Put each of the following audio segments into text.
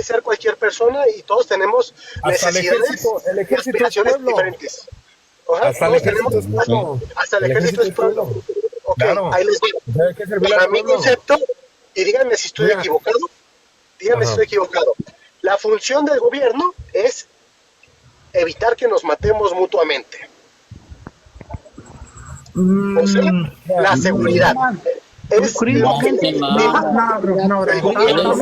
puede ser cualquier persona y todos tenemos Hasta necesidades el y ejército es aspiraciones pueblo. diferentes. Ajá, Hasta el todos ejército tenemos, es pueblo. hasta el ejército es pueblo. Ok, Claro. ahí les digo. O sea, hay que servir Para al mi pueblo. concepto, y díganme si estoy Mira. equivocado, díganme si Ajá. estoy equivocado. La función del gobierno es evitar que nos matemos mutuamente. O sea, la seguridad. Es lo que el gobierno.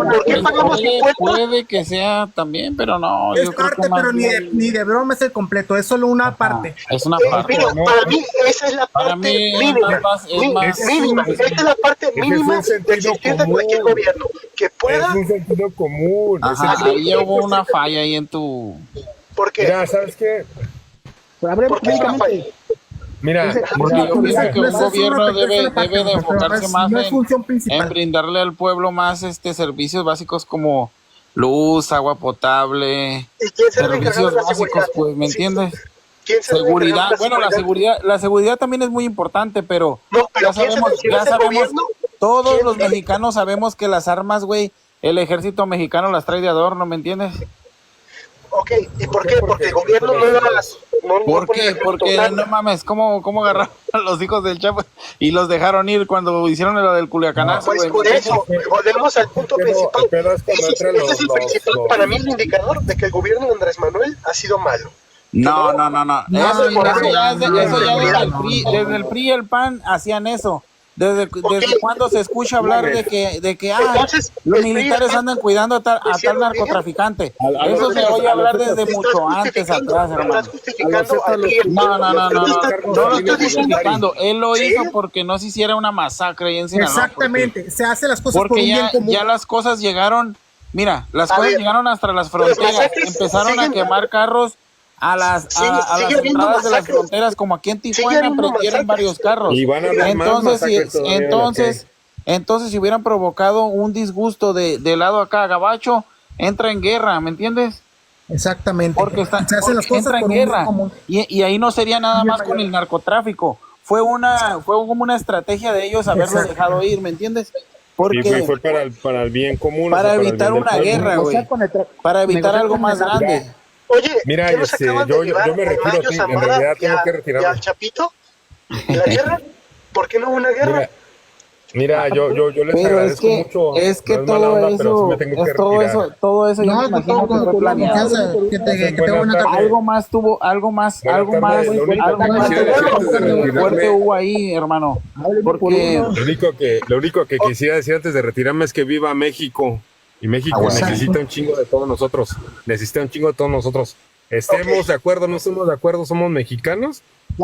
¿Por qué pagamos impuestos? Puede que sea también, pero no, Es yo creo parte, que más pero ni de broma es el completo, es solo una parte. es una parte. Mira, para mí esa es la Para parte mí mínima. es más Mínima. Esa es la parte Ese es mínima un de sentido existir de cualquier común. gobierno. Que Es pueda, un sentido común. ajá, Es el- ahí hubo una falla ahí en tu porque Mira, ¿sabes qué? ¿por qué es una falla? Mira, porque yo pienso que un Eso es gobierno una debe parte, de pero enfocarse más no es función en principal. brindarle al pueblo más servicios básicos como luz, agua potable, ¿Y quién será el encargado servicios de la básicos, seguridad? pues, ¿me Sí. entiendes? ¿Quién será el Seguridad, encargado de bueno, la seguridad también es muy importante, pero No, pero ya sabemos, si no es el gobierno, todos ¿quién los es? mexicanos sabemos que las armas, güey, el ejército mexicano las trae de adorno, ¿me entiendes? Ok, ¿y por qué? Porque el gobierno no las... No ¿Por pone qué? el Porque ejército, no mames, ¿cómo agarraron a los hijos del Chapo y los dejaron ir cuando hicieron lo del Culiacanazo, Pues güey? por eso, volvemos al punto principal. el pedo es cuando entran Ese es el principal, para mí, el indicador de que el gobierno de Andrés Manuel ha sido malo. No. No, Eso ya es seguridad. desde el PRI y el PAN hacían eso. ¿Desde cuándo se escucha hablar de que Entonces, los el PRI y el militares PAN andan cuidando a tal hicieron bien. narcotraficante? A Eso los se otros- oye a hablar los desde otros- mucho antes atrás, hermano. Estás justificando A al los PRI. No lo estoy Estás diciendo justificando. Él lo ¿Sí? hizo porque no se hiciera una masacre ahí en Sinaloa. Exactamente, se hace las cosas por Porque un bien común. ya las cosas llegaron, mira, las A cosas ver, llegaron hasta las las fronteras. masacres Empezaron a siguen- quemar carros a las Sigue habiendo entradas de las masacres. fronteras, como aquí en Sigue Tijuana habiendo prendieron masacres. varios carros. Y van a haber más masacres todavía de Entonces, si hubieran provocado un disgusto de lado acá, Gabacho, entra en guerra, ¿me entiendes? Exactamente. Porque se hacen las porque cosas entra en por un bien guerra. común. Y ahí no sería nada más con el narcotráfico. Fue como una estrategia de ellos haberlo Exacto. dejado ir, ¿me entiendes? Y Porque fue para el bien común. para o sea, el evitar bien del una pueblo. guerra, güey. Para evitar algo más grande. Oye, Mira, ¿qué nos acaban de yo llevar me a retiro, Mayo sí, en Zambada realidad y tengo que y retirarme. al Chapito? ¿Y la guerra? ¿Por qué no hubo una guerra? Mira, yo les Pero agradezco mucho. es que no es mala todo onda, pero sí eso, me tengo que es todo retirar. eso, todo eso, yo me No, imagino que con fue la planeado. confianza, que tenga Buenas buena tardes. tarde. Algo más tuvo, algo más Buenas tardes. Lo único que quisiera decir antes de retirarme- fuerte hubo ahí, hermano. Porque Lo único que quisiera decir antes de retirarme es que viva México. Y México necesita un chingo de todos nosotros. Necesita un chingo de todos nosotros. Estemos de acuerdo, no estemos de acuerdo, somos mexicanos.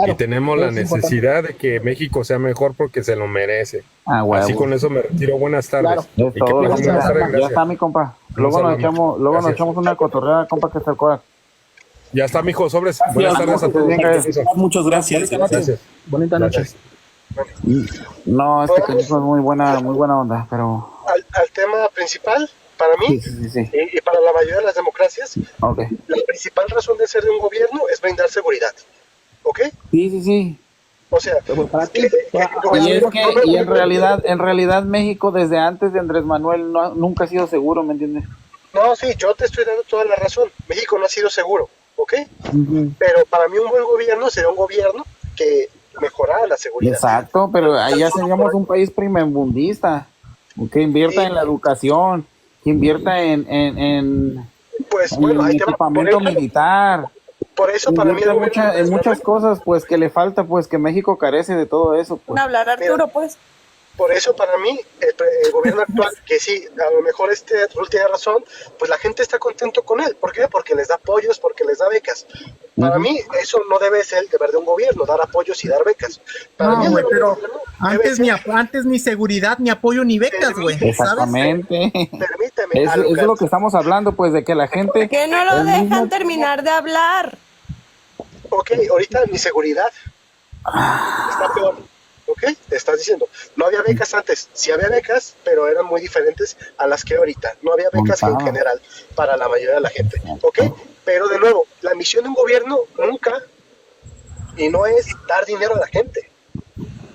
Y tenemos la necesidad de que México sea mejor porque se lo merece. Así con eso me retiro. Buenas tardes. es Y que todo, pasen buenas tardes, ya gracias. está mi compa. Luego Nos nos hablamos. echamos una cotorreada, compa, que está el corazón. Ya está, mijo, sobres. Buenas tardes a todos. Muchas gracias. Gracias. Bonita noche. No, este canijo es muy buena onda, pero Al tema principal, para mí, sí. y para la mayoría de las democracias, Ok. la principal razón de ser de un gobierno es brindar seguridad. ¿Ok? Sí. O sea, Y en realidad México desde antes de Andrés Manuel nunca ha sido seguro, ¿me entiendes? no, sí, yo te estoy dando toda la razón. México no ha sido seguro, ¿ok? Pero para mí un buen gobierno sería un gobierno que mejorara la seguridad. Exacto, pero ahí ya seríamos un país primermundista, que invierta en la educación, que invierta en Pues bueno, ahí te va. equipamiento militar, Por eso para mí invierta en muchas cosas, pues que le falta, pues que México carece de todo eso, pues. Hablar Arturo, pues. Por eso para mí el gobierno actual, que sí, a lo mejor Rul tiene razón, pues la gente está contento con él. ¿Por qué? Porque les da apoyos, porque les da becas. Para mí eso no debe ser el deber de un gobierno, dar apoyos y dar becas. Para mí No, el güey, deber pero del gobierno debe antes ni seguridad, ni apoyo, ni becas, güey. ¿Sabes? Exactamente. Permíteme. Eso es lo que estamos hablando, pues, de que la gente... Que no lo dejan terminar de hablar. Ok, ahorita mi seguridad está peor. ¿Ok? Te estás diciendo. No había becas antes. Sí había becas, pero eran muy diferentes a las que ahorita. No había becas en general para la mayoría de la gente. ¿Ok? Pero de nuevo, la misión de un gobierno nunca, y no es dar dinero a la gente.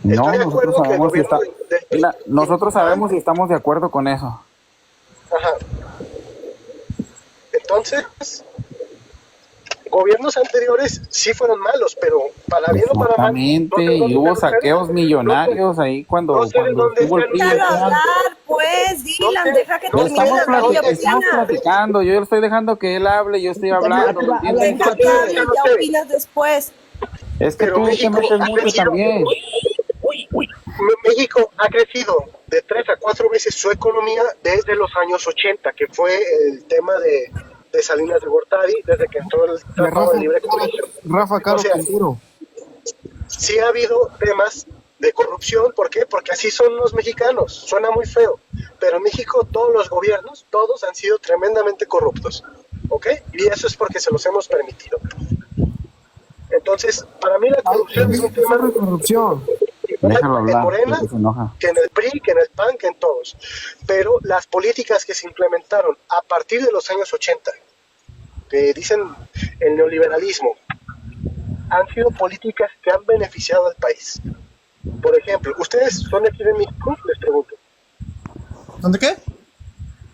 No, Estoy de acuerdo que el gobierno nosotros sabemos y estamos de acuerdo con eso. Ajá. Entonces, gobiernos anteriores sí fueron malos, pero para bien o para mal. Exactamente, y hubo saqueos millonarios ahí cuando estuvo el PRI. Déjalo hablar, pues, Dylan, deja que No termine estamos, de hablar ya estamos opinas. platicando, yo le estoy dejando que él hable, yo estoy hablando, ¿me entiendes? Deja que hable, ya opinas después. Es que Pero tú te México metes ha mucho crecido. también. México ha crecido de 3 a 4 veces su economía desde los años 80, que fue el tema de Salinas de Gortari, desde que entró el Tratado de Libre Comercio. Rafa Caro O sea, Quintero. Sí ha habido temas de corrupción, ¿por qué? Porque así son los mexicanos, suena muy feo, pero en México todos los gobiernos, todos han sido tremendamente corruptos, ¿ok? Y eso es porque se los hemos permitido. Entonces, para mí la corrupción es un tema Sobre corrupción. igual Déjalo en hablar, Morena, que se enoja. que en el PRI, que en el PAN, que en todos. Pero las políticas que se implementaron a partir de los años 80, que dicen el neoliberalismo, han sido políticas que han beneficiado al país. Por ejemplo, ¿ustedes son de aquí de México? Les pregunto. ¿Dónde qué?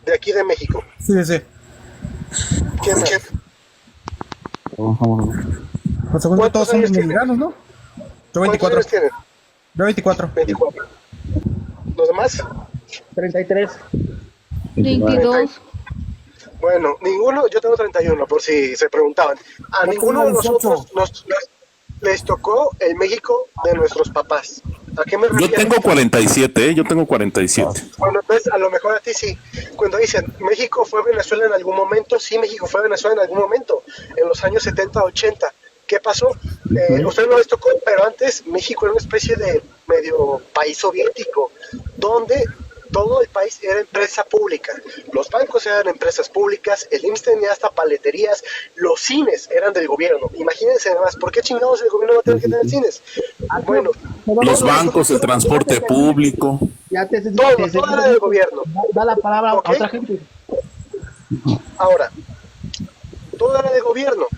De aquí de México. Sí, sí. ¿Quién? Pues según yo, todos ¿Cuántos años somos tiene? mexicanos, ¿no? Yo ¿Cuántos 24. años tienen? Yo 24. 24. ¿Los demás? 33. 22. Bueno, ninguno, yo tengo 31, por si se preguntaban. A Yo ninguno de tengo 18. nosotros les tocó el México de nuestros papás. ¿A qué me Yo refiero? tengo 47, yo tengo 47. Bueno, entonces a lo mejor a ti sí. Cuando dicen México fue Venezuela en algún momento, sí, México fue Venezuela en algún momento, en los años 70, 80. ¿Qué pasó? Ustedes no les tocó, pero antes México era una especie de medio país soviético, donde todo el país era empresa pública. Los bancos eran empresas públicas, el IMSS tenía hasta paleterías, los cines eran del gobierno. Imagínense además, ¿por qué chingados el gobierno va a tener que tener cines? Bueno, Los bancos, el transporte público. Ya te todo era del gobierno. Da la palabra Ok. a otra gente. Ahora, todo era de gobierno.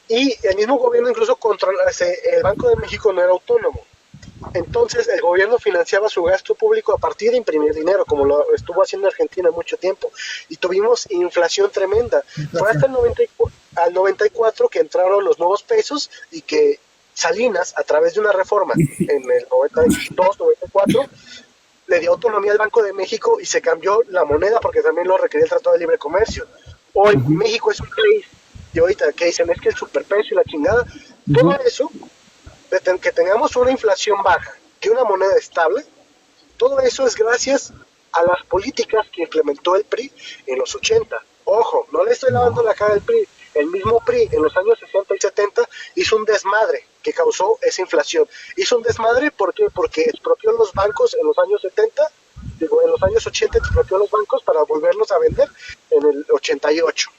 Y el mismo gobierno incluso controlaba, el Banco de México no era autónomo. Entonces el gobierno financiaba su gasto público a partir de imprimir dinero, como lo estuvo haciendo Argentina mucho tiempo. Y tuvimos inflación tremenda. Fue hasta el 94 que entraron los nuevos pesos y que Salinas, a través de una reforma en el 92, 94, le dio autonomía al Banco de México y se cambió la moneda porque también lo requería el Tratado de Libre Comercio. Hoy México es un país, y ahorita que dicen es que el superpeso y la chingada, todo eso, que tengamos una inflación baja, que una moneda estable, todo eso es gracias a las políticas que implementó el PRI en los 80. Ojo, no le estoy lavando la cara al PRI. El mismo PRI en los años 60 y 70 hizo un desmadre que causó esa inflación. Hizo un desmadre ¿por qué? Porque expropió los bancos en los años 70, en los años 80 expropió los bancos para volverlos a vender en el 88.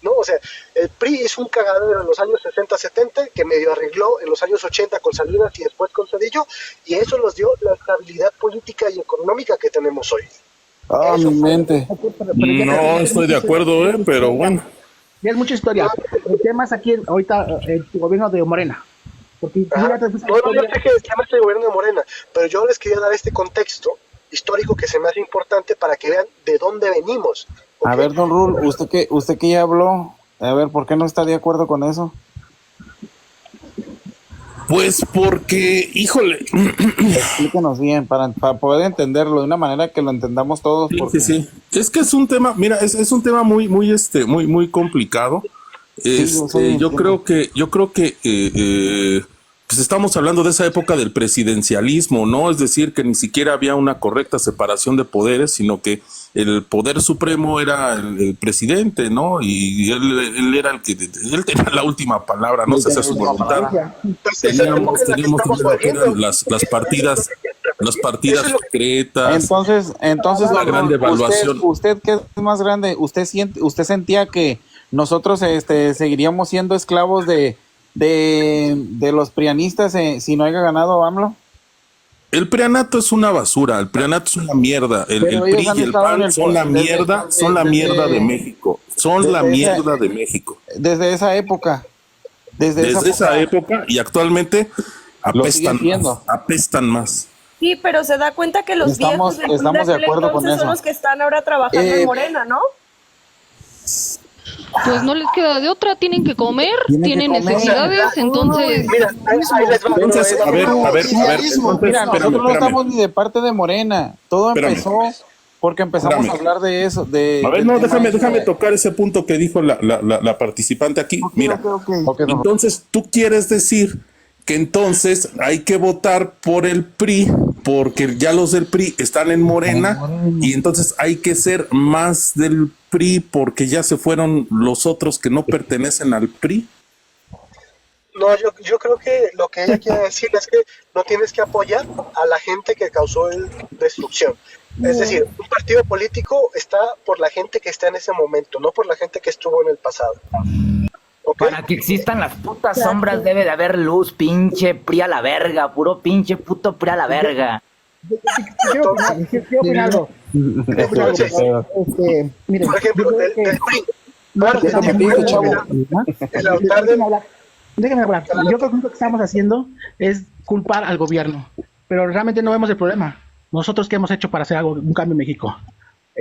¿No? O sea, el PRI hizo un cagadero en los años 60-70 que medio arregló en los años 80 con Salinas y después con Zedillo, y eso nos dio la estabilidad política y económica que tenemos hoy. Ah, mi mente. No estoy de acuerdo, pero bueno. Ya es mucha historia. El tema es aquí, ahorita, el gobierno de Morena. Porque Ajá. No, yo sé que se llama este gobierno de Morena, pero yo les quería dar este contexto histórico que se me hace importante para que vean de dónde venimos. A ver, don Rul, usted que ya habló, a ver, ¿por qué no está de acuerdo con eso? Pues porque, híjole. Explíquenos bien, para poder entenderlo de una manera que lo entendamos todos. Porque... Sí. Es que es un tema, mira, es un tema muy complicado. Yo creo que pues estamos hablando de esa época del presidencialismo, ¿no? Es decir, que ni siquiera había una correcta separación de poderes, sino que el poder supremo era el presidente, ¿no? Y él era el que, él tenía la última palabra, no se hacía su voluntad. Teníamos las partidas secretas. Entonces la gran devaluación. Usted que es más grande, usted sentía que nosotros seguiríamos siendo esclavos de los prianistas si no haya ganado AMLO. El prianato es una basura, el prianato es una mierda, el PRI y el PAN son la mierda, de México, son la mierda de México. Desde esa época. Desde esa época y actualmente apestan más. Sí, pero se da cuenta que los viejos estamos de acuerdo con eso. son los que están ahora trabajando en Morena, ¿no? pues no les queda de otra, tienen que comer, tienen que comer. necesidades, entonces... Mira, ahí les va. Entonces, a ver, entonces, Mira, nosotros no espérame. estamos ni de parte de Morena. Todo Espérame. empezó porque empezamos Espérame. a hablar de eso. A ver, no, déjame tocar ese punto que dijo la participante aquí. Mira, entonces tú quieres decir que entonces hay que votar por el PRI porque ya los del PRI están en Morena y entonces hay que ser más del PRI porque ya se fueron los otros que no pertenecen al PRI. No, yo creo que lo que ella quiere decir es que no tienes que apoyar a la gente que causó destrucción. Es decir, un partido político está por la gente que está en ese momento, no por la gente que estuvo en el pasado. ¿Okay? Para que existan las putas sombras debe de haber luz, pinche PRI a la verga, puro pinche puto PRI a la verga. Quiero opinar algo. Entonces, Miren, por ejemplo, yo creo que- del PRI. No, Ahora, déjame el altar de... Déjame hablar. Yo creo que lo que estamos haciendo es culpar al gobierno, pero realmente no vemos el problema. Nosotros, ¿qué hemos hecho para hacer algo, un cambio en México?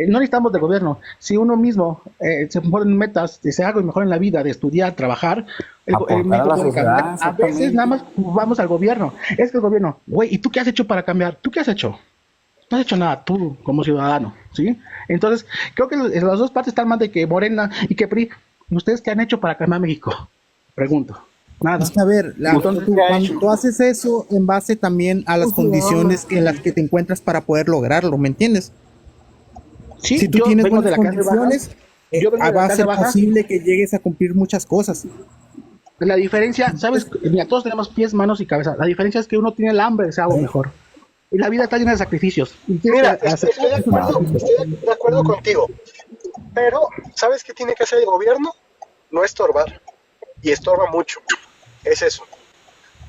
No necesitamos del gobierno. Si uno mismo se pone metas de hacer algo mejor en la vida, de estudiar, trabajar, el Aportar México a la puede sociedad, cambiar. A veces nada más vamos al gobierno. Es que el gobierno, güey, ¿y tú qué has hecho para cambiar? ¿Tú qué has hecho? No has hecho nada tú como ciudadano, ¿sí? Entonces, creo que las dos partes están más de que Morena y que PRI. ¿Ustedes qué han hecho para cambiar México? Pregunto. Nada. Es que a ver, cuando tú haces eso en base también a las condiciones en las que te encuentras para poder lograrlo, ¿me entiendes? Sí, Si tú yo tienes vengo buenas de la clase baja. condiciones, Yo vengo de la va a clase ser baja. posible que llegues a cumplir muchas cosas. La diferencia, ¿sabes? Mira, todos tenemos pies, manos y cabeza. La diferencia es que uno tiene el hambre de ser algo mejor. Y la vida está llena de sacrificios. Y tienes Mira, que estoy de acuerdo contigo. Pero, ¿sabes qué tiene que hacer el gobierno? No estorbar. Y estorba mucho. Es eso.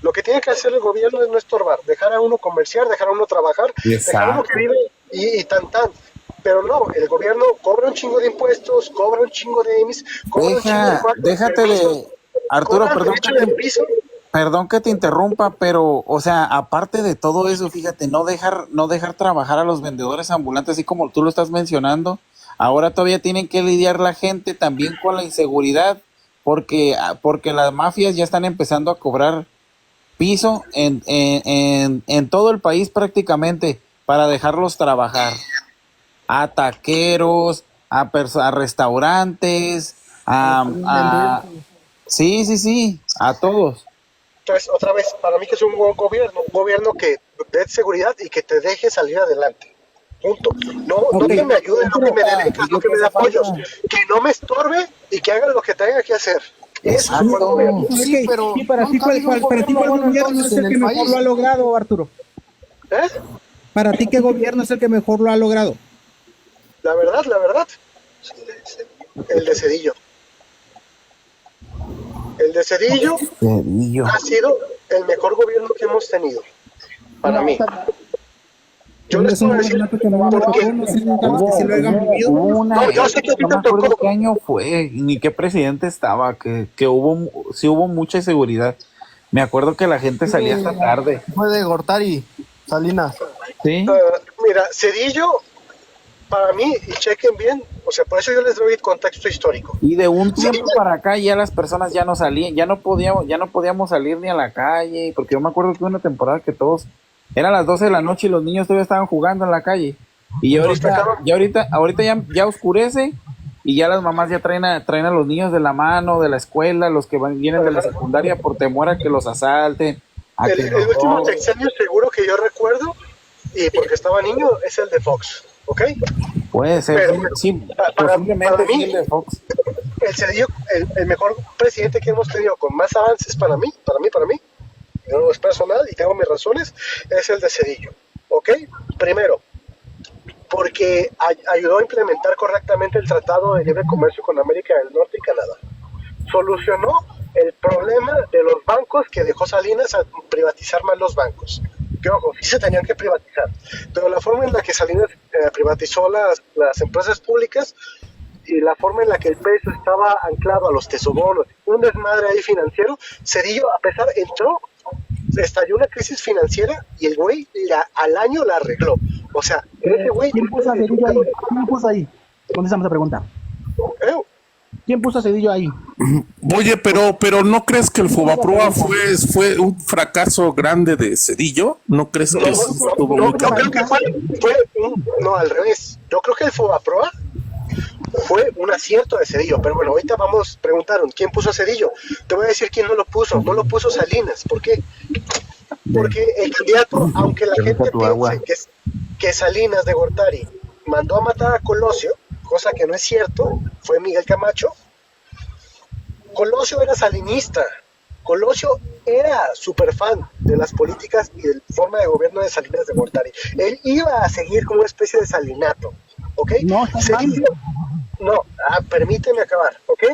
Lo que tiene que hacer el gobierno es no estorbar. Dejar a uno comerciar, dejar a uno trabajar, dejar a uno que vive y tan. Pero no, el gobierno cobra un chingo de impuestos, cobra un chingo de IMSS, cobra un chingo de cuartos, Déjate de... Arturo, cobra perdón que te interrumpa, pero, o sea, aparte de todo eso, fíjate, no dejar trabajar a los vendedores ambulantes, así como tú lo estás mencionando. Ahora todavía tienen que lidiar la gente también con la inseguridad, porque las mafias ya están empezando a cobrar piso en todo el país prácticamente para dejarlos trabajar. A taqueros, a restaurantes, sí, a todos. Entonces, otra vez, para mí que es un buen gobierno, un gobierno que dé seguridad y que te deje salir adelante. Punto. No que me ayude, no que me dé becas, no que me dé apoyos, que no me estorbe y que haga lo que tenga que hacer. Eso es un buen gobierno. Sí, pero para ti, ¿cuál gobierno es el que mejor lo ha logrado, Arturo? Para ti, ¿qué gobierno es el que mejor lo ha logrado? La verdad, el de Cedillo. El de Cedillo ha sido el mejor gobierno que hemos tenido, para mí. Yo les puedo decir yo sé que no me acuerdo qué año fue, ni qué presidente estaba, que hubo mucha inseguridad. Me acuerdo que la gente salía hasta tarde. Fue de Gortari, Salinas. Sí. Mira, Cedillo, para mí, y chequen bien, o sea, por eso yo les doy el contexto histórico. Y de un tiempo para acá ya las personas ya no salían, ya no podíamos salir ni a la calle, porque yo me acuerdo que hubo una temporada que todos eran las 12 de la noche y los niños todavía estaban jugando en la calle. Y ahorita ya oscurece y ya las mamás ya traen a los niños de la mano, de la escuela, los que vienen de la secundaria por temor a que los asalten. El último sexenio seguro que yo recuerdo, y porque estaba niño, es el de Fox, ¿ok? Puede ser, pero, sí, posiblemente para mí, el de Fox. El Cedillo, el mejor presidente que hemos tenido con más avances para mí, no es personal y tengo mis razones, es el de Cedillo, ¿ok? Primero, porque ayudó a implementar correctamente el Tratado de Libre Comercio con América del Norte y Canadá. Solucionó el problema de los bancos que dejó Salinas a privatizar más los bancos. Que ojo, sí se tenían que privatizar, pero la forma en la que Salinas privatizó las empresas públicas y la forma en la que el peso estaba anclado a los tesobonos, un desmadre ahí financiero, Cedillo, a pesar, estalló una crisis financiera y el güey al año la arregló. O sea, ese güey... ¿Quién puso a Cedillo ahí? ¿Quién puso ahí? Contestamos esa pregunta. ¿Quién puso a Cedillo ahí? Oye, pero ¿no crees que el Fobaproa fue un fracaso grande de Cedillo? ¿No crees que estuvo muy yo creo que no, al revés. Yo creo que el Fobaproa fue un acierto de Cedillo, pero bueno, ahorita preguntaron quién puso a Cedillo. Te voy a decir quién no lo puso Salinas. ¿Por qué? Porque el candidato, aunque la gente piense que Salinas de Gortari mandó a matar a Colosio, cosa que no es cierto, fue Miguel Camacho. Colosio era salinista. Colosio era súper fan de las políticas y de la forma de gobierno de Salinas de Gortari. Él iba a seguir como una especie de salinato, ¿ok? Permíteme acabar, ¿ok?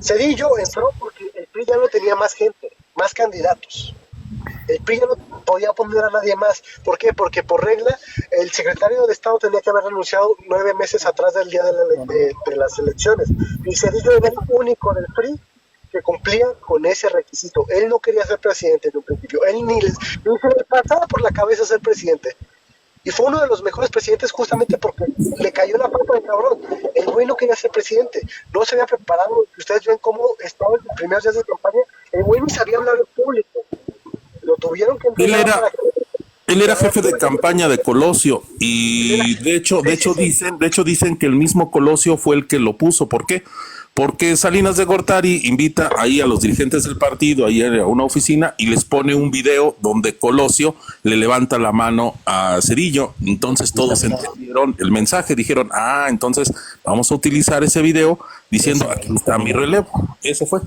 Cedillo entró porque el PRI ya no tenía más gente, más candidatos. El PRI ya no podía poner a nadie más. ¿Por qué? Porque por regla el secretario de Estado tenía que haber renunciado 9 meses atrás del día de las elecciones. Y Cedillo era el único del PRI que cumplía con ese requisito. Él no quería ser presidente en un principio. Él ni se le pasaba por la cabeza ser presidente. Y fue uno de los mejores presidentes justamente porque le cayó la pata de cabrón. El güey no quería ser presidente. No se había preparado. Ustedes ven cómo estaba en los primeros días de campaña. El güey no sabía hablar en público. Lo tuvieron que entrenar. Él era jefe de campaña de Colosio y de hecho dicen que el mismo Colosio fue el que lo puso. ¿Por qué? Porque Salinas de Gortari invita ahí a los dirigentes del partido, ahí a una oficina, y les pone un video donde Colosio le levanta la mano a Cedillo. Entonces todos entendieron el mensaje, dijeron, entonces vamos a utilizar ese video diciendo, aquí está mi relevo. Eso fue.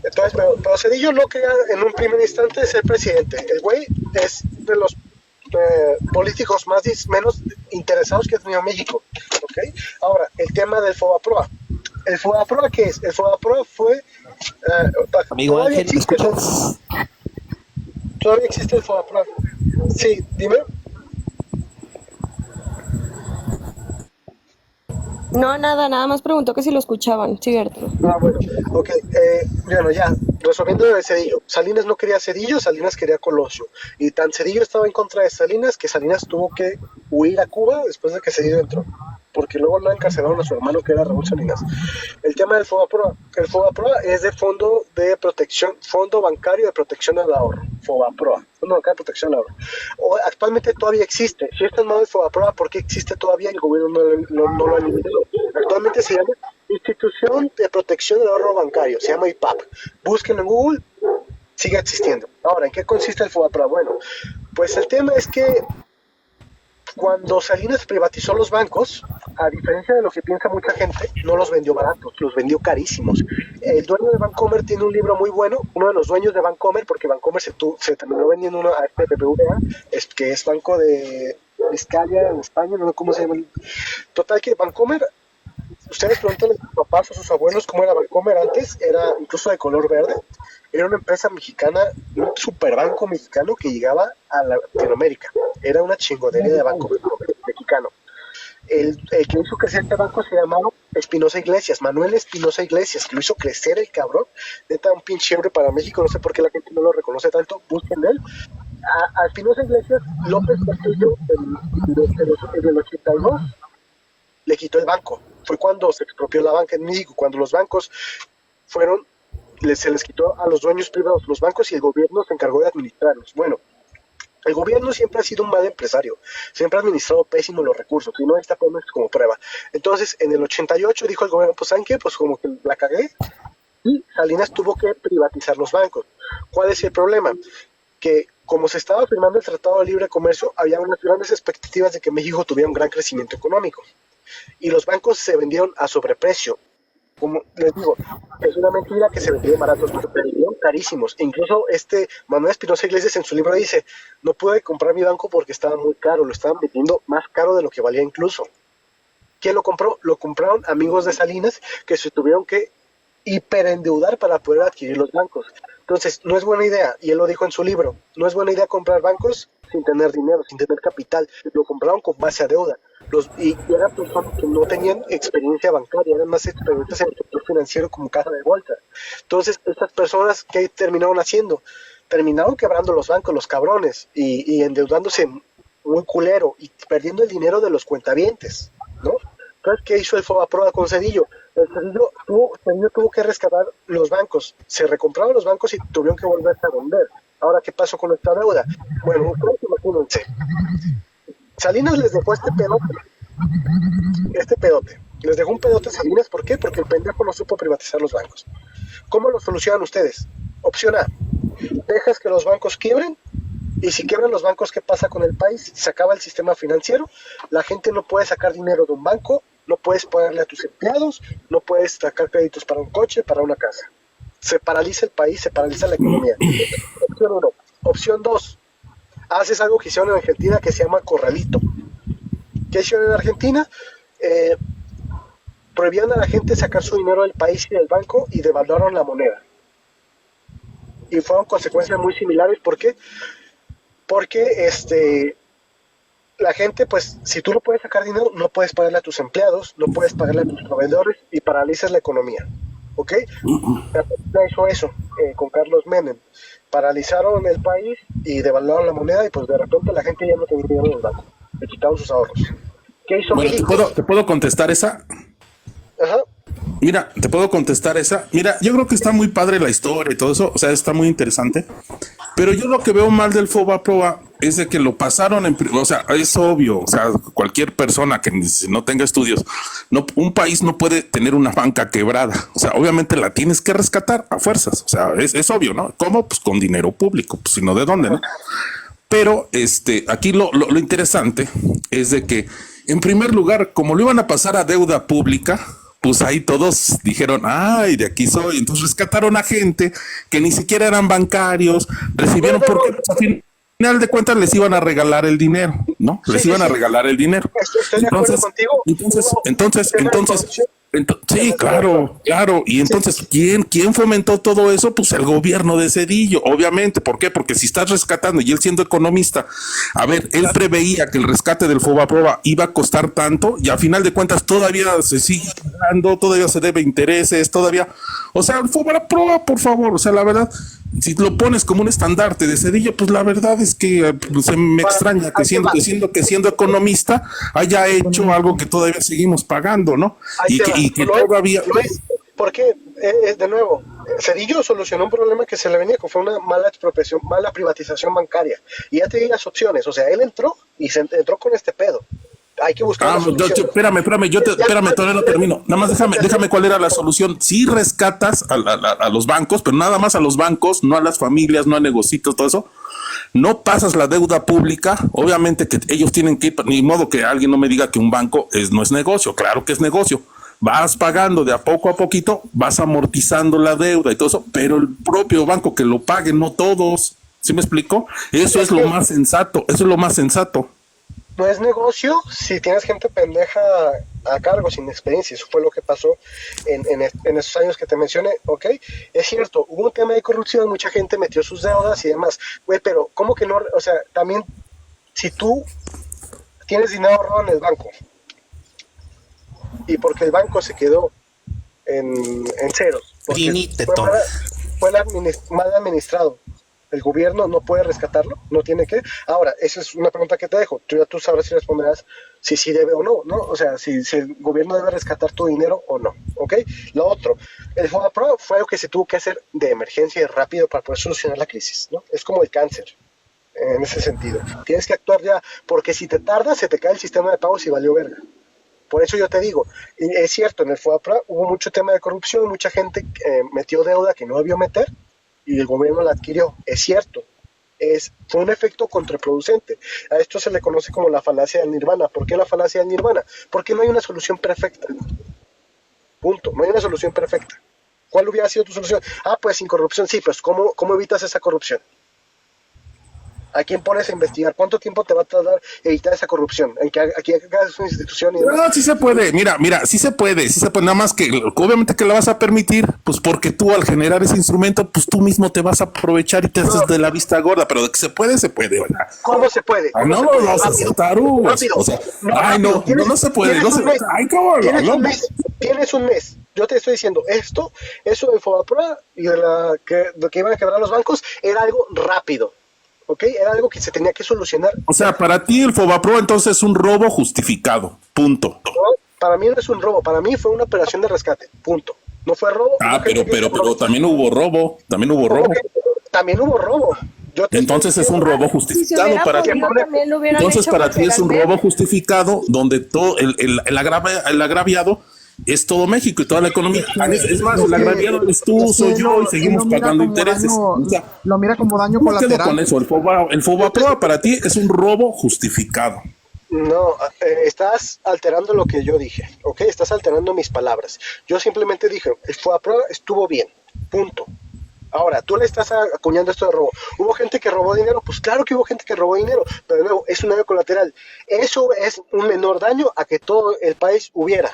Entonces, pero Cedillo no quería en un primer instante ser presidente. El güey es de los políticos menos interesados que ha tenido México. ¿Okay? Ahora, el tema del Fobaproa. ¿El Fobaproa qué es? El Fobaproa fue... Amigo Ángel, ¿me escuchas? Todavía existe el Fobaproa. Sí, dime. No, nada más preguntó que si lo escuchaban, sí, Arturo. Bueno, ok, bueno, ya, resolviendo de Cedillo. Salinas no quería Cedillo, Salinas quería Colosio. Y tan Cedillo estaba en contra de Salinas que Salinas tuvo que huir a Cuba después de que Cedillo entró. Porque luego lo encarcelaron a su hermano que era Raúl Salinas. El tema del Fobaproa. El Fobaproa es de Fondo Bancario de Protección al Ahorro. Fobaproa. Fondo Bancario de Protección al Ahorro. Actualmente todavía existe. Si está en modo de Fobaproa, ¿por qué existe todavía? El gobierno no lo ha eliminado. Actualmente se llama Institución de Protección del Ahorro Bancario. Se llama IPAP. Búsquenlo en Google. Sigue existiendo. Ahora, ¿en qué consiste el Fobaproa? Bueno, pues el tema es que cuando Salinas privatizó los bancos, a diferencia de lo que piensa mucha gente, no los vendió baratos, los vendió carísimos. El dueño de Bancomer tiene un libro muy bueno, uno de los dueños de Bancomer, porque Bancomer se terminó vendiendo uno a este BBVA, que es Banco de Vizcaya en España, no sé cómo se llama. Total que Bancomer, ustedes pregúntenle a sus papás o a sus abuelos cómo era Bancomer antes, era incluso de color verde. Era una empresa mexicana, un superbanco mexicano que llegaba a Latinoamérica. Era una chingonería de banco mexicano. El que hizo crecer este banco se llamaba Espinosa Iglesias, Manuel Espinosa Iglesias, que lo hizo crecer el cabrón. Neta, un pinche hombre para México, no sé por qué la gente no lo reconoce tanto, busquen él. A Espinosa Iglesias, López Portillo, en el 82, le quitó el banco. Fue cuando se expropió la banca en México, cuando los bancos se les quitó a los dueños privados los bancos y el gobierno se encargó de administrarlos. Bueno, el gobierno siempre ha sido un mal empresario, siempre ha administrado pésimo los recursos, y no esta forma es como prueba. Entonces, en el 88 dijo el gobierno, pues ¿saben qué? Pues como que la cagué, y Salinas tuvo que privatizar los bancos. ¿Cuál es el problema? Que como se estaba firmando el Tratado de Libre Comercio, había unas grandes expectativas de que México tuviera un gran crecimiento económico, y los bancos se vendieron a sobreprecio. Como les digo, es una mentira que se vendieron baratos, pero se vendieron carísimos. E incluso Manuel Espinosa Iglesias en su libro dice, no pude comprar mi banco porque estaba muy caro, lo estaban vendiendo más caro de lo que valía incluso. ¿Quién lo compró? Lo compraron amigos de Salinas que se tuvieron que hiperendeudar para poder adquirir los bancos. Entonces, no es buena idea, y él lo dijo en su libro, no es buena idea comprar bancos sin tener dinero, sin tener capital. Lo compraron con base a deuda. Y eran personas que no tenían experiencia bancaria, eran más experiencias en el sector financiero como casa de bolsa. Entonces, estas personas, ¿qué terminaron haciendo? Terminaron quebrando los bancos, los cabrones, y endeudándose muy culero, y perdiendo el dinero de los cuentavientes, ¿no? Entonces, ¿qué hizo el Fobaproa con Cedillo? Cedillo tuvo que rescatar los bancos. Se recompraron los bancos y tuvieron que volverse a vender. Ahora, ¿qué pasó con nuestra deuda? Bueno, ustedes imagínense. Salinas les dejó este pedote. Les dejó un pedote a Salinas, ¿por qué? Porque el pendejo no supo privatizar los bancos. ¿Cómo lo solucionan ustedes? Opción A, dejas que los bancos quiebren, y si quiebran los bancos, ¿qué pasa con el país? Se acaba el sistema financiero, la gente no puede sacar dinero de un banco, no puedes pagarle a tus empleados, no puedes sacar créditos para un coche, para una casa. Se paraliza el país, se paraliza la economía. Opción 1. Opción 2, haces algo que hicieron en Argentina que se llama corralito. ¿Qué hicieron en Argentina? Prohibían a la gente sacar su dinero del país y del banco y devaluaron la moneda. Y fueron consecuencias muy similares. ¿Por qué? Porque la gente, pues, si tú no puedes sacar dinero, no puedes pagarle a tus empleados, no puedes pagarle a tus proveedores y paralizas la economía. ¿Ok? La hizo eso con Carlos Menem. Paralizaron el país y devaluaron la moneda y pues de repente la gente ya no tenía dinero en el banco. Le quitaron sus ahorros. ¿Qué hizo México? ¿Te puedo contestar esa? Ajá. Mira, te puedo contestar esa. Mira, yo creo que está muy padre la historia y todo eso, o sea, está muy interesante. Pero yo lo que veo mal del Fobaproa es de que lo pasaron o sea, es obvio, o sea, cualquier persona que no tenga estudios, un país no puede tener una banca quebrada, o sea, obviamente la tienes que rescatar a fuerzas, o sea, es obvio, ¿no? ¿Cómo? Pues con dinero público, pues si no, ¿de dónde, no? Pero aquí lo interesante es de que, en primer lugar, como lo iban a pasar a deuda pública, pues ahí todos dijeron, ay, de aquí soy. Entonces rescataron a gente que ni siquiera eran bancarios, recibieron porque pues, a final de cuentas les iban a regalar el dinero, ¿no? Les iban a regalar el dinero. Estoy de acuerdo contigo. Sí, claro. Y entonces, ¿quién fomentó todo eso? Pues el gobierno de Cedillo, obviamente. ¿Por qué? Porque si estás rescatando y él siendo economista, a ver, él preveía que el rescate del Fobaproa iba a costar tanto y a final de cuentas todavía se sigue pagando, todavía se debe intereses, todavía. O sea, el Fobaproa, por favor, o sea, la verdad, si lo pones como un estandarte de Cedillo, pues la verdad es que se me extraña que siendo economista haya hecho algo que todavía seguimos pagando, ¿no? Y que todavía... Porque, de nuevo, Cedillo solucionó un problema que se le venía, que fue una mala expropiación, mala privatización bancaria. Y ya te di las opciones, o sea, él entró y entró con este pedo. Hay que buscar una solución. Espérame, todavía no termino. Nada más déjame cuál era la solución. Sí rescatas a los bancos, pero nada más a los bancos, no a las familias, no a negocios, todo eso. No pasas la deuda pública, obviamente que ellos tienen que ir, ni modo que alguien no me diga que un banco no es negocio, claro que es negocio. Vas pagando de a poco a poquito, vas amortizando la deuda y todo eso, pero el propio banco que lo pague, no todos. ¿Sí me explico? Eso es lo más sensato, No es negocio si tienes gente pendeja a cargo, sin experiencia. Eso fue lo que pasó en esos años que te mencioné, ¿ok? Es cierto, hubo un tema de corrupción, mucha gente metió sus deudas y demás. Güey, pero ¿cómo que no? O sea, también, si tú tienes dinero ahorrado en el banco y porque el banco se quedó en ceros, porque fue mal administrado, el gobierno no puede rescatarlo, no tiene que. Ahora, esa es una pregunta que te dejo. Tú sabrás si responderás si sí debe o no, ¿no? O sea, si el gobierno debe rescatar tu dinero o no, ¿ok? Lo otro, el Fobaproa fue algo que se tuvo que hacer de emergencia y rápido para poder solucionar la crisis, ¿no? Es como el cáncer, en ese sentido. Tienes que actuar ya, porque si te tardas, se te cae el sistema de pagos y valió verga. Por eso yo te digo, y es cierto, en el Fobaproa hubo mucho tema de corrupción, mucha gente metió deuda que no debió meter, y el gobierno la adquirió, es cierto, fue un efecto contraproducente. A esto se le conoce como la falacia del nirvana. ¿Por qué la falacia del nirvana? Porque no hay una solución perfecta. Punto, no hay una solución perfecta. ¿Cuál hubiera sido tu solución? Pues sin corrupción, sí, pues ¿cómo evitas esa corrupción? ¿A quién pones a investigar? ¿Cuánto tiempo te va a tardar evitar esa corrupción? ¿En que aquí hagas una institución? No, sí se puede. Mira, sí se puede. Nada más que obviamente que la vas a permitir, pues porque tú al generar ese instrumento, pues tú mismo te vas a aprovechar y te haces de la vista gorda. Pero de que se puede, ¿verdad? ¿Cómo se puede? No lo vas a aceptar, o sea, no se puede. Tienes un mes. Yo te estoy diciendo, eso del Fobaproa y de que iban a quebrar los bancos, era algo rápido. ¿Ok? Era algo que se tenía que solucionar. O sea, para ti el Fobaproa entonces es un robo justificado. Punto. Para mí no es un robo, para mí fue una operación de rescate, punto. No fue robo. Pero también hubo robo, también hubo robo. También hubo robo. Entonces es un robo justificado para ti. Entonces para ti es un robo justificado donde todo el agraviado es todo México y toda la economía. Es más, el agraviado eres tú, soy yo y seguimos pagando intereses. Lo mira como daño ¿cómo quedo colateral. con eso? El Fobaproa para ti es un robo justificado. No, estás alterando lo que yo dije, ¿ok? Estás alterando mis palabras. Yo simplemente dije, el FOBAPROA estuvo bien, punto. Ahora, tú le estás acuñando esto de robo. ¿Hubo gente que robó dinero? Pues claro que hubo gente que robó dinero, pero de nuevo, es un daño colateral. Eso es un menor daño a que todo el país hubiera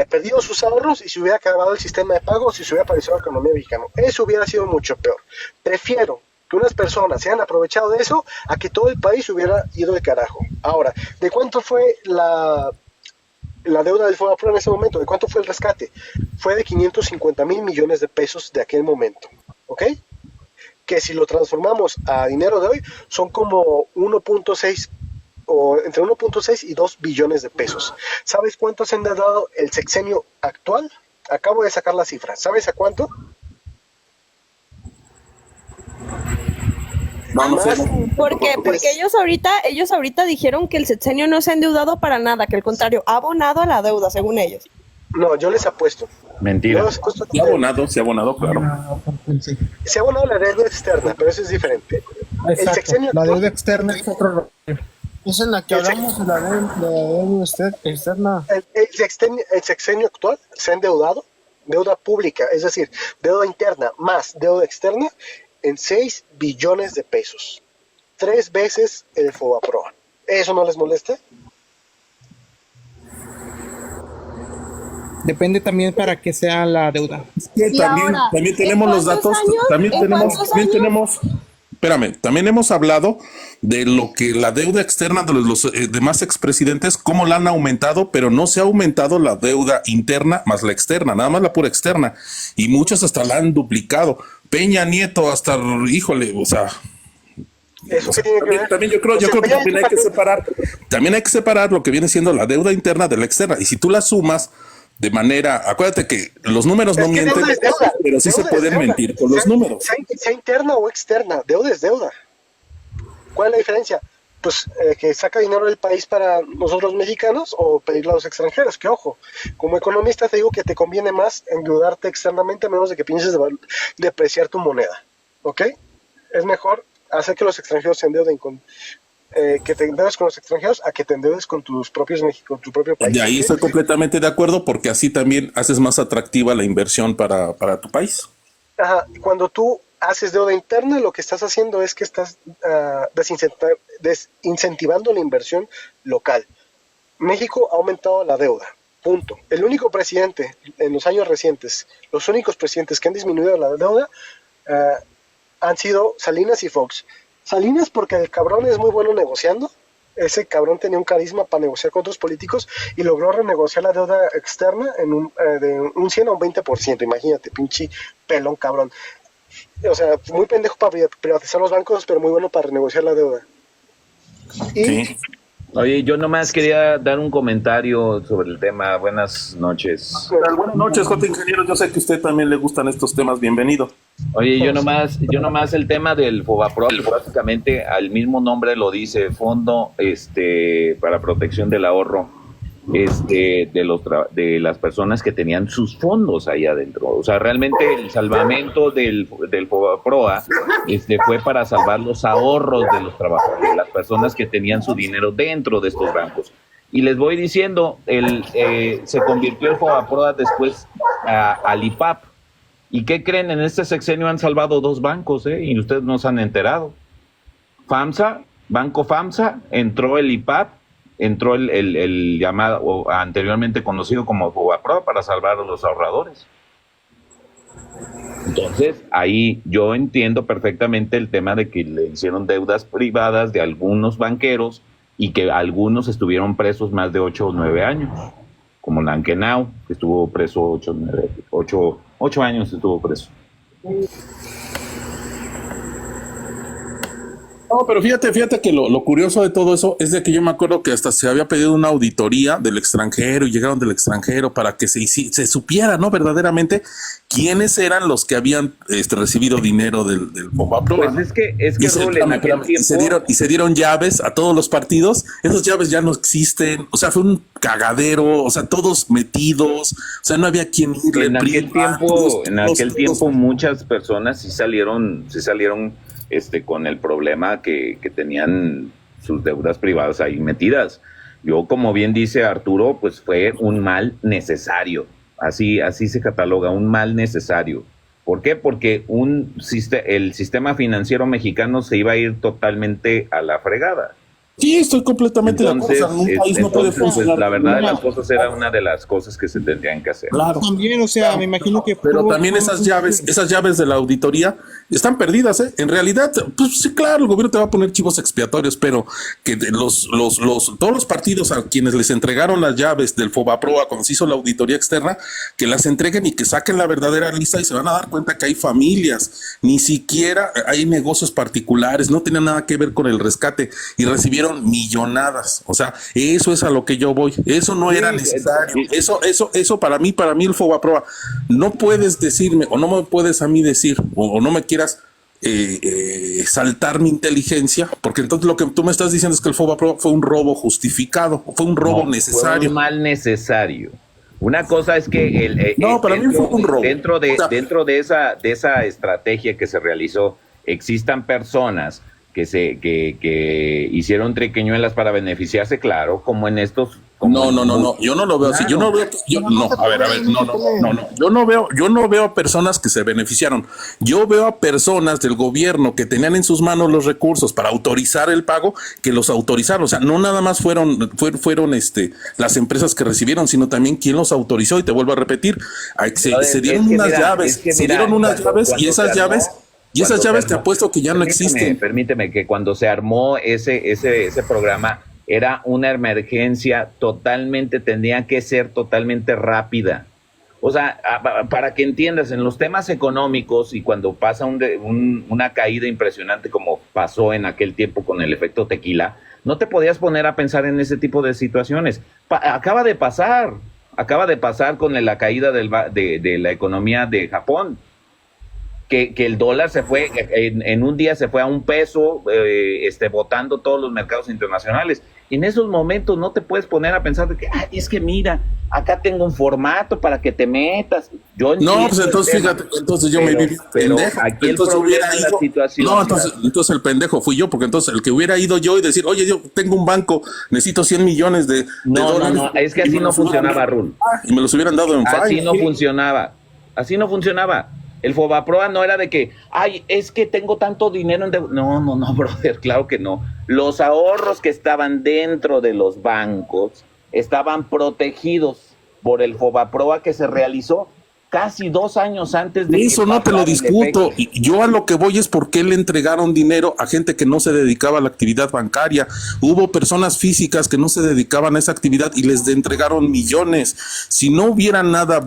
perdido sus ahorros y se hubiera acabado el sistema de pagos y se hubiera paralizado la economía mexicana. Eso hubiera sido mucho peor. Prefiero que unas personas se hayan aprovechado de eso a que todo el país hubiera ido de carajo. Ahora, ¿de cuánto fue la deuda del FOBAPROA en ese momento? ¿De cuánto fue el rescate? Fue de 550 mil millones de pesos de aquel momento, ¿ok? Que si lo transformamos a dinero de hoy, son como 1.6 o entre 1.6 y 2 billones de pesos. ¿Sabes cuánto se han dado el sexenio actual? Acabo de sacar la cifra. ¿Sabes a cuánto? No sé. Porque ellos ahorita dijeron que el sexenio no se ha endeudado para nada, que al contrario, ha abonado a la deuda, según ellos. No, yo les apuesto. Mentira. Se ha abonado, claro. Se ha abonado la deuda externa, pero eso es diferente. Exacto. El sexenio La actual, deuda externa es otro rollo. Es en la que hablamos de la deuda externa. el sexenio actual se ha endeudado, deuda pública, es decir, deuda interna más deuda externa, en 6 billones de pesos. 3 veces el FOBAPROA. ¿Eso no les molesta? Depende también para qué sea la deuda. Sí, también tenemos los datos, también hemos hablado de lo que la deuda externa de los demás expresidentes, cómo la han aumentado, pero no se ha aumentado la deuda interna más la externa, nada más la pura externa, y muchos hasta la han duplicado. Peña Nieto hasta, híjole, o sea... Eso que tiene que ver. También yo creo que también hay que separar lo que viene siendo la deuda interna de la externa, y si tú la sumas de manera, acuérdate que los números no mienten, pero sí se pueden mentir con los números. Sea interna o externa, deuda es deuda. ¿Cuál es la diferencia? Pues que saca dinero del país para nosotros mexicanos o pedirle a los extranjeros, que ojo, como economista te digo que te conviene más endeudarte externamente a menos de que pienses depreciar tu moneda, ¿ok? Es mejor hacer que los extranjeros se endeuden que te endeudes con los extranjeros a que te endeudes con tus propios con tu propio país. De ahí estoy completamente de acuerdo, porque así también haces más atractiva la inversión para tu país. Ajá, cuando tú haces deuda interna, lo que estás haciendo es que estás desincentivando la inversión local. México ha aumentado la deuda, punto. El único presidente en los años recientes, los únicos presidentes que han disminuido la deuda han sido Salinas y Fox. Salinas porque el cabrón es muy bueno negociando, ese cabrón tenía un carisma para negociar con otros políticos y logró renegociar la deuda externa de un 100 a un 20%, imagínate, pinche pelón cabrón. O sea, muy pendejo para privatizar los bancos, pero muy bueno para renegociar la deuda. Sí. Oye, yo nomás quería dar un comentario sobre el tema. Buenas noches. Buenas noches, J. Ingeniero. Yo sé que a usted también le gustan estos temas. Bienvenido. Yo nomás el tema del FOBAPROA, básicamente al mismo nombre lo dice, Fondo para Protección del Ahorro de las personas que tenían sus fondos ahí adentro. O sea, realmente el salvamento del FOBAPROA fue para salvar los ahorros de los trabajadores, de las personas que tenían su dinero dentro de estos bancos. Y les voy diciendo, se convirtió el FOBAPROA después al IPAP. ¿Y qué creen? En este sexenio han salvado 2 bancos, y ustedes no se han enterado. Banco FAMSA, entró el IPAP, entró el llamado, o anteriormente conocido como FOBAPROA, para salvar a los ahorradores. Entonces, ahí yo entiendo perfectamente el tema de que le hicieron deudas privadas de algunos banqueros y que algunos estuvieron presos más de 8 o 9 años, como Lankenau, que estuvo preso 8 años estuvo preso. No, pero fíjate que lo curioso de todo eso es de que yo me acuerdo que hasta se había pedido una auditoría del extranjero y llegaron del extranjero para que se supiera, ¿no? Verdaderamente quiénes eran los que habían recibido dinero del Fobaproa. Pues es que Raúl, en aquel tiempo... se dieron llaves a todos los partidos. Esas llaves ya no existen. O sea, fue un cagadero. O sea, todos metidos. O sea, no había quien ir. En aquel tiempo muchas personas sí salieron con el problema que tenían sus deudas privadas ahí metidas. Yo, como bien dice Arturo, pues fue un mal necesario. Así se cataloga, un mal necesario. ¿Por qué? Porque el sistema financiero mexicano se iba a ir totalmente a la fregada. Sí, estoy completamente de acuerdo. Un país no puede funcionar. Pues, la verdad de las cosas era una de las cosas que se tendrían que hacer. Claro. También, o sea, me imagino que... Pero también esas llaves de la auditoría están perdidas, ¿eh? En realidad, pues sí, claro, el gobierno te va a poner chivos expiatorios, pero que todos los partidos a quienes les entregaron las llaves del Fobaproa cuando se hizo la auditoría externa, que las entreguen y que saquen la verdadera lista y se van a dar cuenta que hay familias, ni siquiera hay negocios particulares, no tenían nada que ver con el rescate y recibieron millonadas. O sea, eso es a lo que yo voy. Eso no era necesario. Eso para mí el Fobaproa, no puedes decirme o no me puedes a mí decir o no me quieras saltar mi inteligencia, porque entonces lo que tú me estás diciendo es que el Fobaproa fue un robo justificado, fue un robo necesario. Fue un mal necesario. Una cosa es que para mí fue un robo. Dentro de esa estrategia que se realizó, existan personas que hicieron triquiñuelas para beneficiarse, claro, como en estos... No, yo no lo veo así. Yo no veo a personas que se beneficiaron. Yo veo a personas del gobierno que tenían en sus manos los recursos para autorizar el pago, que los autorizaron. O sea, no nada más fueron las empresas que recibieron, sino también quien los autorizó. Y te vuelvo a repetir, se dieron unas llaves, y esas llaves te apuesto que ya no existen. Permíteme que cuando se armó ese programa, era una emergencia tenía que ser totalmente rápida. O sea, para que entiendas, en los temas económicos y cuando pasa una caída impresionante como pasó en aquel tiempo con el efecto tequila, no te podías poner a pensar en ese tipo de situaciones. Acaba de pasar con la caída de la economía de Japón. Que el dólar se fue, en un día se fue a $1, botando todos los mercados internacionales. En esos momentos no te puedes poner a pensar de que, es que mira, acá tengo un formato para que te metas. Pues entonces fíjate, entonces yo me vi pendejo. Aquí entonces la situación. Entonces el pendejo fui yo, porque entonces el que hubiera ido yo y decir, oye, yo tengo un banco, necesito 100 millones de dólares. No, es que así no funcionaba, Rul. Y me los hubieran dado en Así no funcionaba. El Fobaproa no era de que, es que tengo tanto dinero en deuda. No, brother, claro que no. Los ahorros que estaban dentro de los bancos estaban protegidos por el Fobaproa que se realizó casi 2 años antes de eso. No te lo discuto. Yo a lo que voy es por qué le entregaron dinero a gente que no se dedicaba a la actividad bancaria. Hubo personas físicas que no se dedicaban a esa actividad y les entregaron millones. Si no hubiera nada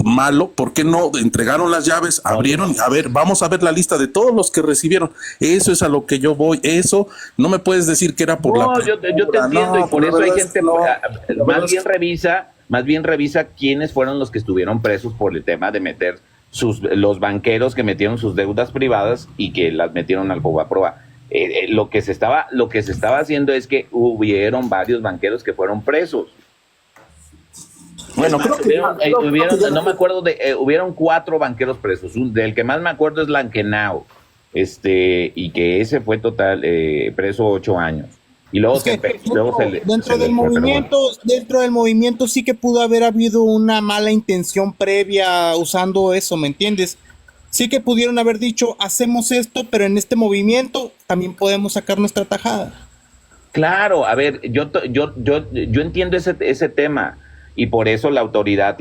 malo, ¿por qué no entregaron las llaves? Abrieron, a ver, vamos a ver la lista de todos los que recibieron. Eso es a lo que yo voy. Eso no me puedes decir que era por la... yo te entiendo, y por eso hay gente... Más bien revisa quiénes fueron los que estuvieron presos por el tema de meter los banqueros que metieron sus deudas privadas y que las metieron al Fobaproa. Lo que se estaba haciendo es que hubieron varios banqueros que fueron presos. Bueno, creo que hubieron 4 banqueros presos. Del que más me acuerdo es Lankenau, y que ese fue preso 8 años. Y luego dentro del movimiento sí que pudo haber habido una mala intención previa usando eso, ¿me entiendes? Sí que pudieron haber dicho, hacemos esto, pero en este movimiento también podemos sacar nuestra tajada. Claro, a ver, yo entiendo ese tema, y por eso la autoridad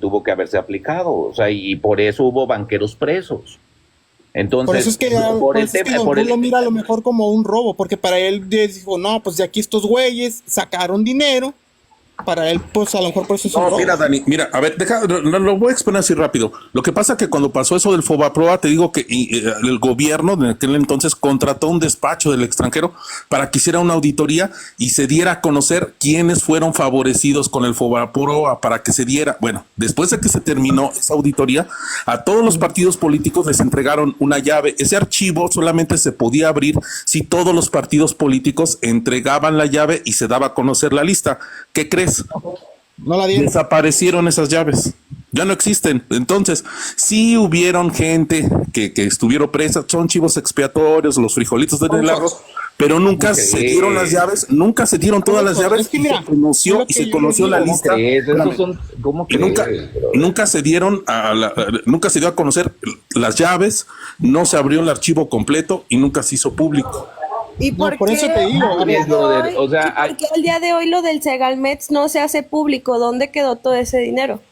tuvo que haberse aplicado, o sea, y por eso hubo banqueros presos. Entonces, por eso es que Don lo mira a lo mejor como un robo, porque para él dijo, no, pues de aquí estos güeyes sacaron dinero para él, pues a lo mejor por eso es un No, robo. mira, Dani, mira, a ver, lo voy a exponer así rápido. Lo que pasa es que cuando pasó eso del Fobaproa, te digo que el gobierno de aquel entonces contrató un despacho del extranjero para que hiciera una auditoría y se diera a conocer quiénes fueron favorecidos con el Fobaproa, para que se diera, bueno, después de que se terminó esa auditoría, a todos los partidos políticos les entregaron una llave. Ese archivo solamente se podía abrir si todos los partidos políticos entregaban la llave y se daba a conocer la lista. ¿Qué crees? No la dieron. Desaparecieron esas llaves. Ya no existen. Entonces, sí hubieron gente que estuvieron presas, son chivos expiatorios, los frijolitos del arroz, pero nunca se dieron las llaves, nunca se dieron todas las llaves, es que mira, y se conoció la lista. Nunca se dieron nunca se dio a conocer las llaves, no se abrió el archivo completo y nunca se hizo público. ¿Y por por qué eso te digo, al día de hoy- o sea, ¿y por qué al día de hoy lo del Segalmex no se hace público? ¿Dónde quedó todo ese dinero?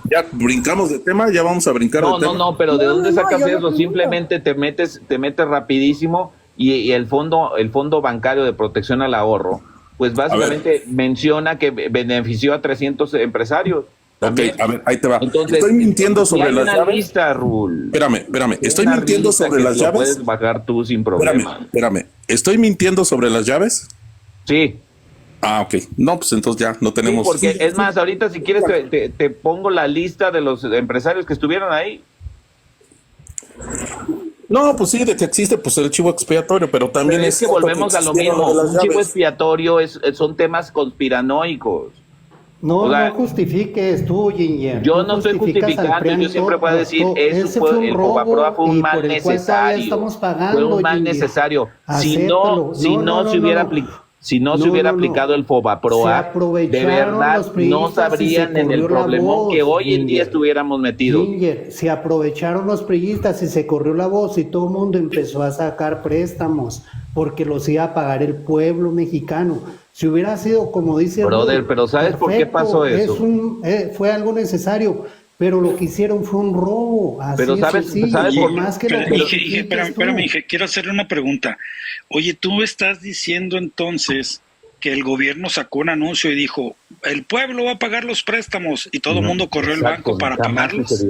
Ya brincamos de tema, ya vamos a brincar de tema. No, pero ¿de dónde sacas yo eso? no Simplemente te metes rapidísimo y el fondo bancario de protección al ahorro, pues básicamente menciona que benefició a 300 empresarios. Ok, a ver, ahí te va. Entonces, estoy mintiendo sobre hay las una llaves. lista, Rul. Espérame, estoy Una mintiendo lista sobre que las lo llaves. puedes bajar tú sin problema. Espérame, ¿estoy mintiendo sobre las llaves? Sí. Ah, ok. No, pues entonces ya no tenemos. Sí, porque es más, ahorita si quieres te pongo la lista de los empresarios que estuvieron ahí. No, pues sí, de que existe pues el chivo expiatorio, pero también Pero es que volvemos a lo mismo. Un chivo expiatorio son temas conspiranoicos. No, O sea, no justifiques tú, Ginger. yo Tú no estoy justificas al justificando, PRIAN yo siempre voy a decir, todo. eso Ese fue, el robo Fobaproa fue un y mal por el cual todavía necesario. estamos pagando, Fue un mal Ginger. necesario. Si Acéptalo. no se hubiera aplicado el Se Fobaproa, aprovecharon de verdad los priistas no y sabrían se en el corrió la problemón voz, que hoy en día Ginger. estuviéramos metidos. Ginger, se aprovecharon los priistas y se corrió la voz y todo el mundo empezó a sacar préstamos porque los iba a pagar el pueblo mexicano. Si hubiera sido como dice Brother, Rudy, pero ¿sabes por qué pasó eso? Fue algo necesario, pero lo que hicieron fue un robo. Así Pero es ¿sabes sencillo, por qué? más que lo Espérame, Inge, quiero hacerle una pregunta. Oye, tú estás diciendo entonces que el gobierno sacó un anuncio y dijo, el pueblo va a pagar los préstamos y todo el mundo corrió al banco para pagarlos.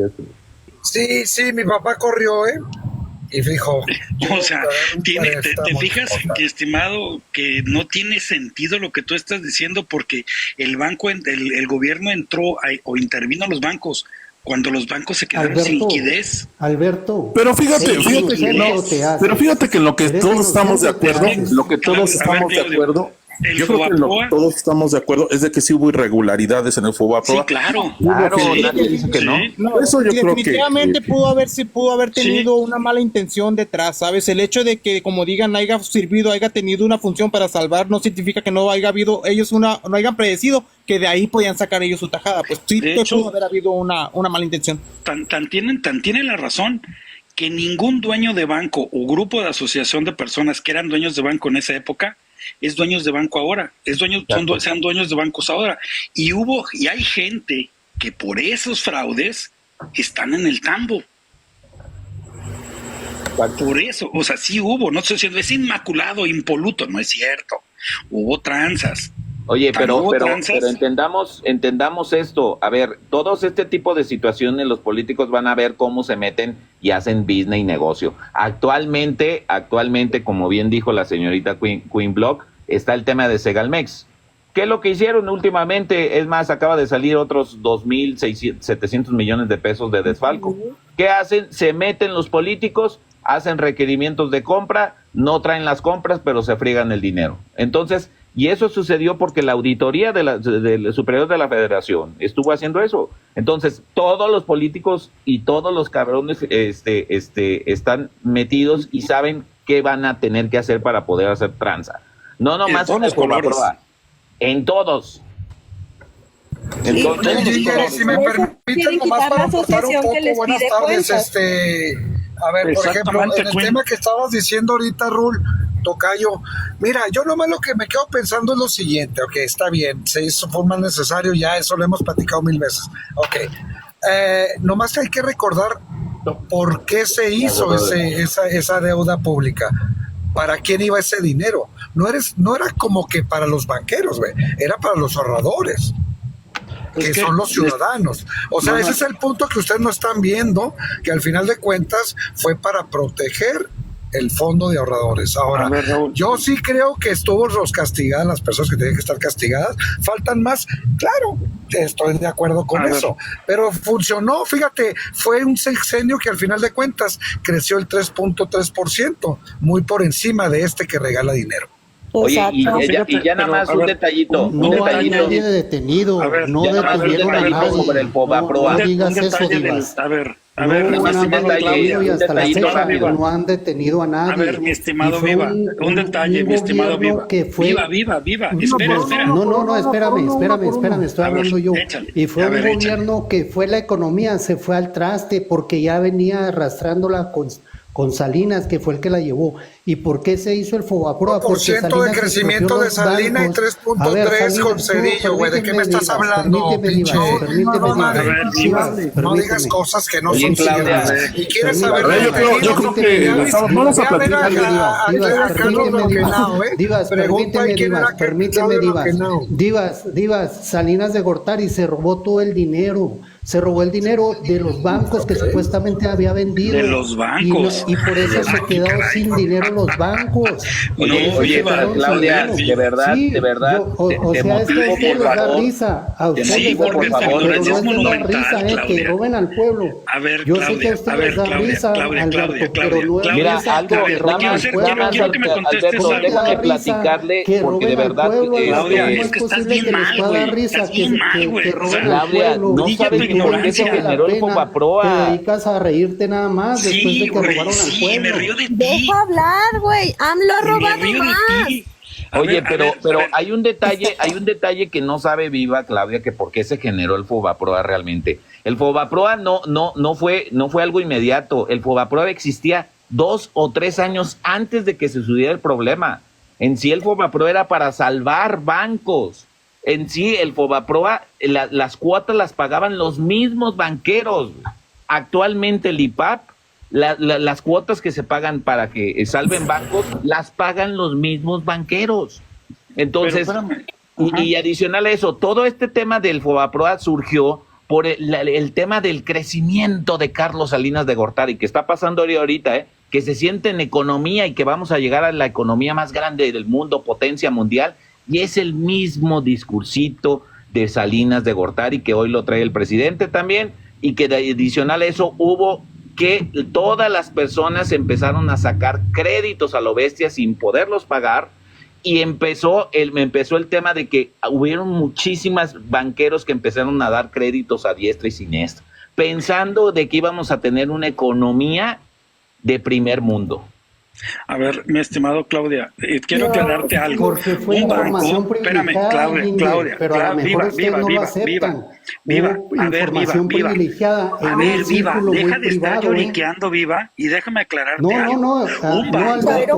Sí, mi papá corrió, y dijo... O sea, ¿te fijas, estimado, que no tiene sentido lo que tú estás diciendo? Porque el banco, el gobierno entró o intervino a los bancos cuando los bancos se quedaron sin liquidez. Alberto. Pero fíjate que en lo que todos estamos de acuerdo, yo creo que en lo que todos estamos de acuerdo es de que sí hubo irregularidades en el Fobaproa. Sí, claro. Nadie dice que no. No, Eso yo creo que definitivamente pudo haber tenido una mala intención detrás, ¿sabes? El hecho de que, como digan, haya servido, haya tenido una función para salvar, no significa que no haya habido ellos no hayan predecido que de ahí podían sacar ellos su tajada. Pues sí, pudo haber habido una mala intención. Tan tienen la razón que ningún dueño de banco o grupo de asociación de personas que eran dueños de banco en esa época es dueños de banco ahora, sean dueños de bancos ahora. Y hay gente que por esos fraudes están en el tambo. Por eso, o sea, sí hubo, no estoy diciendo es inmaculado, impoluto, no es cierto. Hubo tranzas. Oye, pero entendamos esto. A ver, todos este tipo de situaciones los políticos van a ver cómo se meten y hacen business y negocio. Actualmente, como bien dijo la señorita Queen Block, está el tema de Segalmex. ¿Qué es lo que hicieron últimamente? Es más, acaba de salir otros 2,700 millones de pesos de desfalco. ¿Qué hacen? Se meten los políticos, hacen requerimientos de compra, no traen las compras, pero se friegan el dinero. Entonces, y eso sucedió porque la auditoría del superior de la Federación estuvo haciendo eso. Entonces, todos los políticos y todos los cabrones están metidos y saben qué van a tener que hacer para poder hacer tranza. No nomás en el Fobaproa, en todos. Entonces, si me permiten, nomás para aportar un poco, buenas tardes. A ver, por ejemplo, en el tema que estabas diciendo ahorita, Rul, tocayo, mira, yo nomás lo que me quedo pensando es lo siguiente, ok, está bien, se hizo, fue más necesario, ya eso lo hemos platicado 1000 veces, ok, nomás que hay que recordar por qué se hizo esa deuda pública, para quién iba ese dinero, no era como que para los banqueros, güey, era para los ahorradores, que son los ciudadanos. O sea, ese es el punto que ustedes no están viendo, que al final de cuentas fue para proteger el fondo de ahorradores. Ahora, yo sí creo que estuvo castigadas las personas que tenían que estar castigadas. Faltan más, claro, estoy de acuerdo con eso, pero funcionó. Fíjate, fue un sexenio que al final de cuentas creció el 3.3%, muy por encima de este que regala dinero. Oye, y ya nada más un detallito. No hay nadie detenido, no detuvieron a nadie. Sobre el FOBAPROA. No digas eso, Divas. No han detenido a nadie. A ver, mi estimado Viva, un detalle, mi estimado Viva. Viva. Espera. No, espérame, estoy hablando yo. Y fue un gobierno que fue la economía, se fue al traste porque ya venía arrastrándola con Salinas, que fue el que la llevó. ¿Y por qué se hizo el FOBAPROA? Por ciento de crecimiento de Salinas y 3.3 con Cedillo, güey. ¿De qué me estás hablando, pinche? No digas cosas que no son ciertas. Y quieres saber... Yo creo que vamos a platicar. Divas, Salinas de Gortari se robó todo el dinero. Se robó el dinero de los bancos que supuestamente había vendido. De los bancos. Y por eso se quedó sin dinero los bancos. Oye, Claudia, de verdad, o sea, es que a ustedes les da risa. A ustedes les da risa, pero no es la risa, que roben al pueblo. A ver, yo sé que a ustedes les da risa, Alberto, pero no es mira, risa algo, Alberto, déjame platicarle, porque de verdad, Claudia, es que estás bien mal, güey. Estás bien mal, güey. Claudia, no sabes por qué se generó el FOBAPROA. Te dedicas a reírte nada más después de que robaron al pueblo. Me río de ti. Deja hablar, güey. AMLO ha robado más. Oye, pero hay un detalle que no sabe Viva, Claudia, que por qué se generó el FOBAPROA realmente. El FOBAPROA no fue algo inmediato. El FOBAPROA existía 2 o 3 años antes de que se sucediera el problema. En sí el FOBAPROA era para salvar bancos. En sí el FOBAPROA, las cuotas las pagaban los mismos banqueros. Actualmente el IPAP, las cuotas que se pagan para que salven bancos, las pagan los mismos banqueros. Entonces, y adicional a eso, todo este tema del FOBAPROA surgió por el tema del crecimiento de Carlos Salinas de Gortari, que está pasando ahorita, que se siente en economía y que vamos a llegar a la economía más grande del mundo, potencia mundial, y es el mismo discursito de Salinas de Gortari que hoy lo trae el presidente también, y que adicional a eso hubo que todas las personas empezaron a sacar créditos a lo bestia sin poderlos pagar, y empezó el tema de que hubieron muchísimas banqueros que empezaron a dar créditos a diestra y siniestra, pensando de que íbamos a tener una economía de primer mundo. A ver, mi estimado Claudia, quiero aclararte algo. Porque fue información privilegiada, Claudia, pero a lo mejor ustedes no lo aceptan. Información privilegiada en un círculo muy deja de estar privado. lloriqueando, Viva, y déjame aclararte algo. Chairo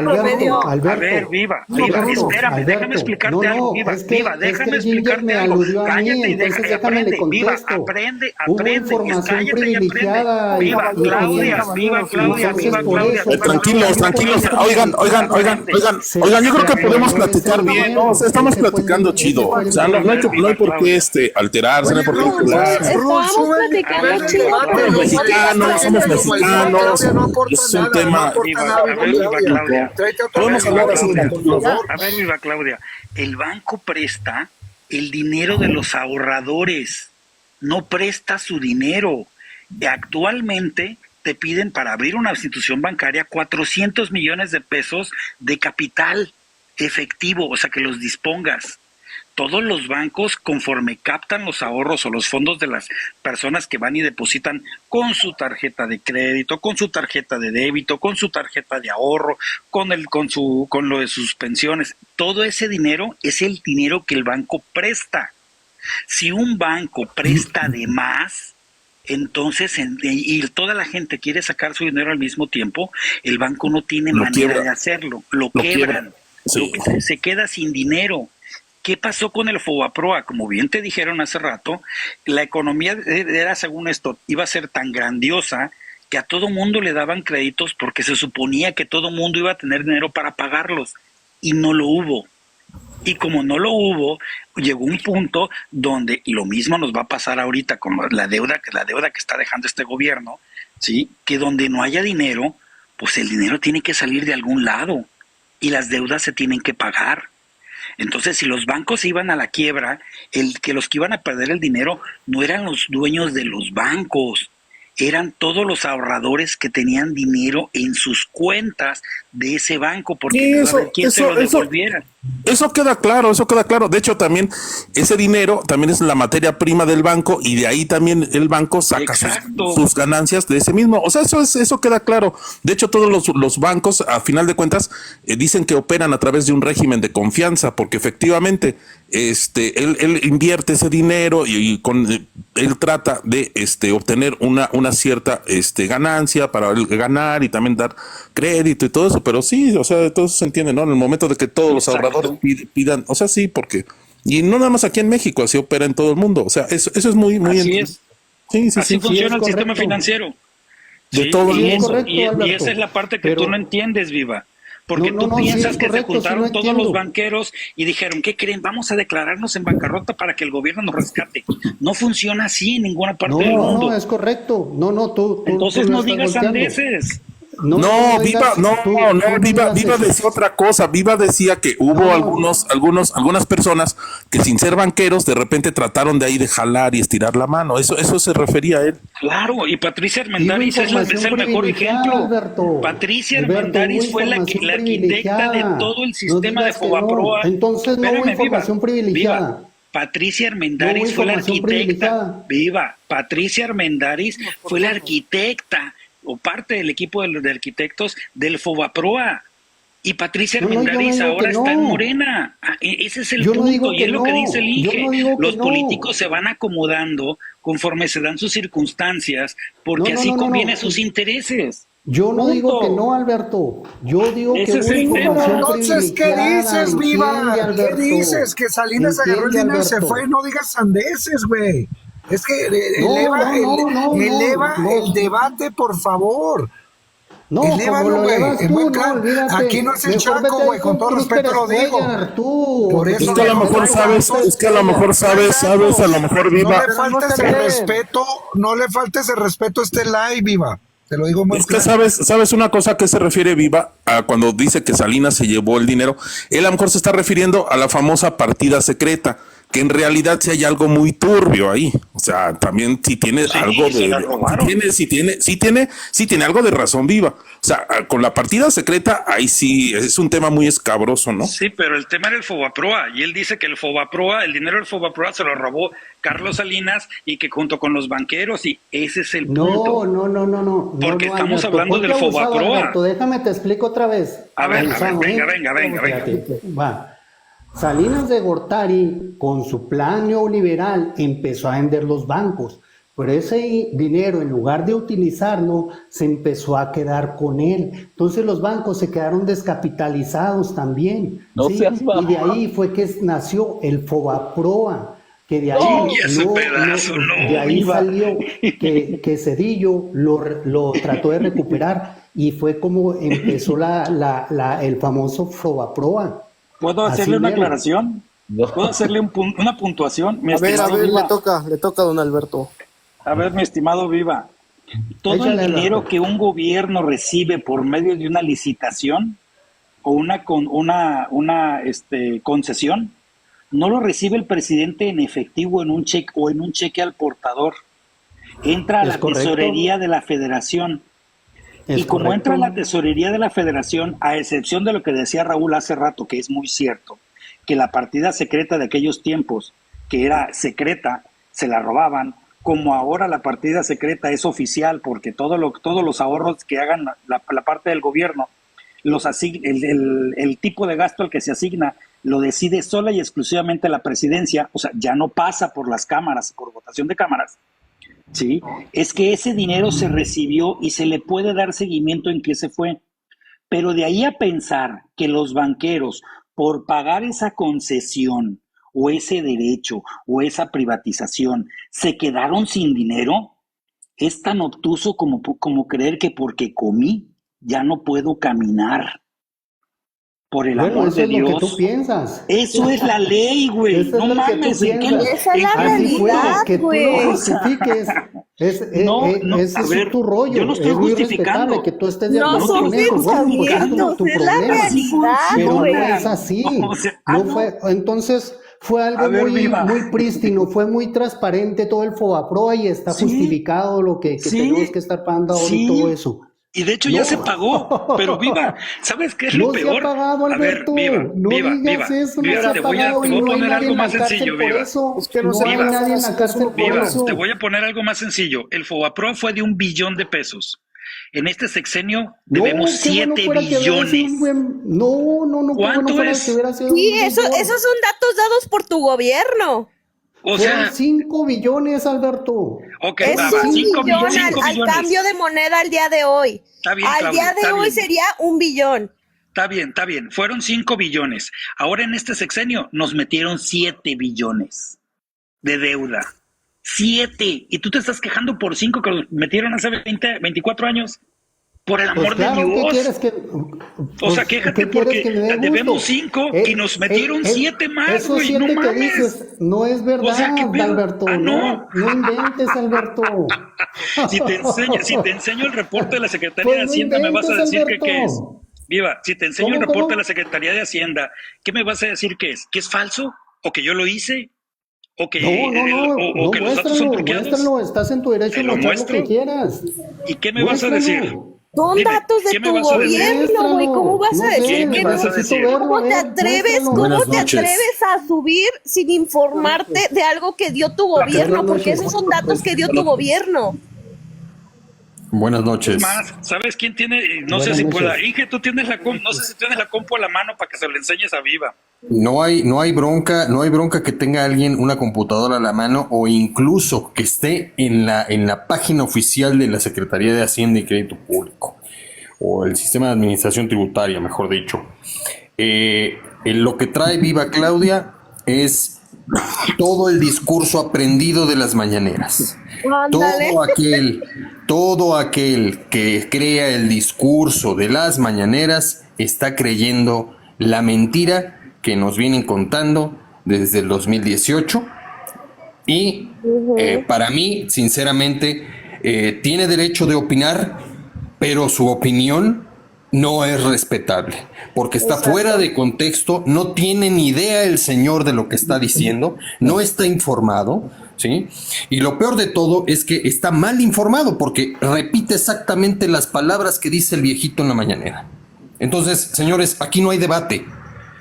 promedio. A ver, Viva, espérame, déjame explicarte algo, Viva, déjame explicarte algo. Cállate y aprende, Viva, aprende, información privilegiada. Viva, Claudia. Tranquilos. Oigan, yo creo que podemos platicar bien, ¿no? O sea, estamos platicando chido. O sea, no hay por qué alterarse, no hay por qué hablar. Estamos platicando chido. Somos mexicanos. Es un tema. Podemos hablar así. A ver, Viva Claudia, el banco presta el dinero de los ahorradores, no presta su dinero. Actualmente te piden para abrir una institución bancaria 400 millones de pesos de capital efectivo, o sea, que los dispongas. Todos los bancos, conforme captan los ahorros o los fondos de las personas que van y depositan con su tarjeta de crédito, con su tarjeta de débito, con su tarjeta de ahorro, con lo de sus pensiones, todo ese dinero es el dinero que el banco presta. Si un banco presta de más, entonces, y toda la gente quiere sacar su dinero al mismo tiempo, el banco no tiene manera de hacerlo, lo quebran, sí. Se queda sin dinero. ¿Qué pasó con el FOBAPROA? Como bien te dijeron hace rato, la economía era, según esto, iba a ser tan grandiosa que a todo mundo le daban créditos porque se suponía que todo mundo iba a tener dinero para pagarlos y no lo hubo. Y como no lo hubo, llegó un punto donde lo mismo nos va a pasar ahorita con la deuda que está dejando este gobierno, ¿sí? Que donde no haya dinero, pues el dinero tiene que salir de algún lado y las deudas se tienen que pagar. Entonces, si los bancos iban a la quiebra, los que iban a perder el dinero no eran los dueños de los bancos, eran todos los ahorradores que tenían dinero en sus cuentas de ese banco, porque Sí, no iba a haber quien se lo devolviera. Eso queda claro, eso queda claro. De hecho, también ese dinero también es la materia prima del banco y de ahí también el banco saca sus ganancias de ese mismo. O sea, eso queda claro. De hecho, todos los bancos, a final de cuentas, dicen que operan a través de un régimen de confianza, porque efectivamente él invierte ese dinero y él trata de obtener una cierta ganancia para él ganar y también dar crédito y todo eso. Pero sí, o sea, todo eso se entiende, ¿no? En el momento de que todos los ahorradores pidan, o sea, sí, porque, y no nada más aquí en México, así opera en todo el mundo, o sea, eso es muy Así es. Sí, sí, Así sí, funciona el correcto. sistema financiero. de Sí, todo el y, mundo. correcto, y Alberto. esa es la parte que Pero- tú no entiendes, Viva. Porque No, tú no, sí piensas es que correcto, se juntaron sí lo todos entiendo. los banqueros y dijeron, ¿qué creen? Vamos a declararnos en bancarrota para que el gobierno nos rescate. No funciona así en ninguna parte del mundo. No, es correcto. No, tú Entonces lo no estás digas volteando. sandeces. No, Viva, Viva digas decía otra cosa. Viva decía que hubo algunas personas que sin ser banqueros de repente trataron de ahí de jalar y estirar la mano. Eso se refería a él. Claro, y Patricia Armendáriz es el mejor ejemplo. Alberto. Patricia Alberto, Armendáriz hubo fue la información arquitecta de privilegiada. todo el No sistema de digas que no. Fobaproa. Entonces no hubo Espérame, información privilegiada. Viva. Patricia No Armendáriz hubo fue la información arquitecta. privilegiada. Viva. Patricia Armendáriz fue la arquitecta o parte del equipo de arquitectos del Fobaproa. Y Patricia No, yo no Armendáriz digo ahora que está en no. Morena. Ese es el Yo no punto digo y que es lo que no. dice el Yo INGE. no digo que Los no. políticos se van acomodando conforme se dan sus circunstancias porque así conviene sus intereses. Yo no digo que no, Alberto. Yo digo que Ese es hubo el tema. información Entonces, ¿qué privilegiada. dices, Viva? Entiende, ¿Qué Alberto. dices? Que Salinas agarró el Entiende, dinero y se Alberto. fue. No digas sandeces, güey. Es que eleva no. el debate, por favor. No, Elévalo, como lo güey. elevas Es tú, muy no, claro. olvídate. Aquí no es el Mejor Chaco, vete güey, con todo Cruz respeto lo Pérez digo. Cuellar, tú. Por eso Es que a lo mejor sabes, a lo mejor Viva. No le faltes el respeto a este live, Viva. Te lo digo muy Es que claro. sabes una cosa a qué se refiere Viva cuando dice que Salinas se llevó el dinero. Él a lo mejor se está refiriendo a la famosa partida secreta, que en realidad sí hay algo muy turbio ahí. O sea, también si tiene algo se la robaron. sí tiene algo de razón Viva. O sea, con la partida secreta ahí sí es un tema muy escabroso, ¿no? Sí, pero el tema era el Fobaproa y él dice que el dinero del Fobaproa se lo robó Carlos Salinas y que junto con los banqueros y ese es el punto. No. Porque no, estamos Alberto, hablando ponte del abusado, Fobaproa. Alberto, déjame te explico otra vez. A ver, Abusado, venga. Espérate, va. Salinas de Gortari, con su plan neoliberal, empezó a vender los bancos, pero ese dinero, en lugar de utilizarlo, se empezó a quedar con él. Entonces los bancos se quedaron descapitalizados también. No seas Y de ahí fue que nació el Fobaproa, que de ahí, de ahí salió que Cedillo lo trató de recuperar y fue como empezó el famoso Fobaproa. ¿Puedo Así hacerle una mero. aclaración? ¿Puedo hacerle una puntuación? Mi A ver, estimado Viva. le toca a don Alberto. A ver, mi estimado Viva. Todo Échale, el dinero Alberto. que un gobierno recibe por medio de una licitación o una concesión, no lo recibe el presidente en efectivo en un cheque al portador. Entra a ¿Es la correcto? tesorería de la federación. Es Y como correcto. entra a la tesorería de la federación, a excepción de lo que decía Raúl hace rato, que es muy cierto, que la partida secreta de aquellos tiempos, que era secreta, se la robaban, como ahora la partida secreta es oficial, porque todos los ahorros que hagan la parte del gobierno, el tipo de gasto al que se asigna, lo decide sola y exclusivamente la presidencia, o sea, ya no pasa por las cámaras, por votación de cámaras. ¿Sí? Es que ese dinero se recibió y se le puede dar seguimiento en qué se fue. Pero de ahí a pensar que los banqueros, por pagar esa concesión o ese derecho o esa privatización, se quedaron sin dinero, Es tan obtuso como creer que porque comí ya no puedo caminar. Por el amor de Dios. Eso es lo que tú piensas. Eso es la ley, güey. Eso No es lo que mames. tú piensas. Esa es la realidad, que tú güey. lo justifiques. Ese es tu rollo. Yo no estoy es muy justificando. respetable que tú estés de No acuerdo son con eso. pensamientos, tu es la problema. realidad, Pero güey. no es así. O sea, No fue, entonces fue algo muy prístino, fue muy transparente todo el FOBAPROA y está justificado lo que tenemos que estar pagando ahora y todo eso. Y de hecho ya se pagó, pero Viva, ¿sabes qué es lo peor? Se ha pagado, Alberto. Viva, Eso, Viva, te voy a poner algo más sencillo, Viva. Es que no hay nadie en la cárcel por eso. Te voy a poner algo más sencillo. El FOBAPROA fue de $1 billón. En este sexenio debemos 7 billones. No. ¿Cuánto es? Sí, esos son datos dados por tu gobierno. O sea, 5 billones, Alberto. Ok, es va, un 5 billón billones. al cambio de moneda al día de hoy. Está bien, al Claudia, día de está hoy bien. sería 1 billón. Está bien. Fueron 5 billones. Ahora en este sexenio nos metieron 7 billones de deuda. 7. Y tú te estás quejando por 5 que los metieron hace 24 años. Por el amor claro, de Dios. ¿qué quieres que, o sea, quéjate porque debemos 5 y nos metieron 7 más, esos güey. 7 No que mames. dices, no es verdad, O sea, ¿qué pedo? Alberto. No inventes, Alberto. Si te enseño el reporte de la Secretaría de Hacienda, me vas a decir que qué es. Viva, si te enseño el reporte de la Secretaría de Hacienda, ¿qué me vas a decir que es? ¿Que es falso? ¿O que yo lo hice? ¿O que, o que los datos son truqueados? Muéstralo, estás en tu derecho de mostrar lo que quieras. ¿Y qué me vas a decir? Son datos de tu gobierno, güey. ¿Cómo vas a decir que no? ¿Cómo te atreves a subir sin informarte de algo que dio tu gobierno? Porque esos son datos que dio tu gobierno. Buenas noches. Más, ¿sabes quién tiene? No sé si pueda. Inge, tú tienes no sé si tienes la compu a la mano para que se lo enseñes a Viva. No hay bronca que tenga alguien una computadora a la mano o incluso que esté en la página oficial de la Secretaría de Hacienda y Crédito Público o el sistema de administración tributaria, mejor dicho. Lo que trae Viva Claudia es todo el discurso aprendido de las mañaneras. Todo aquel que crea el discurso de las mañaneras está creyendo la mentira que nos vienen contando desde el 2018 y para mí, sinceramente, tiene derecho de opinar, pero su opinión no es respetable, porque está fuera de contexto, no tiene ni idea el señor de lo que está diciendo, no está informado, ¿sí? Y lo peor de todo es que está mal informado, porque repite exactamente las palabras que dice el viejito en la mañanera. Entonces, señores, aquí no hay debate.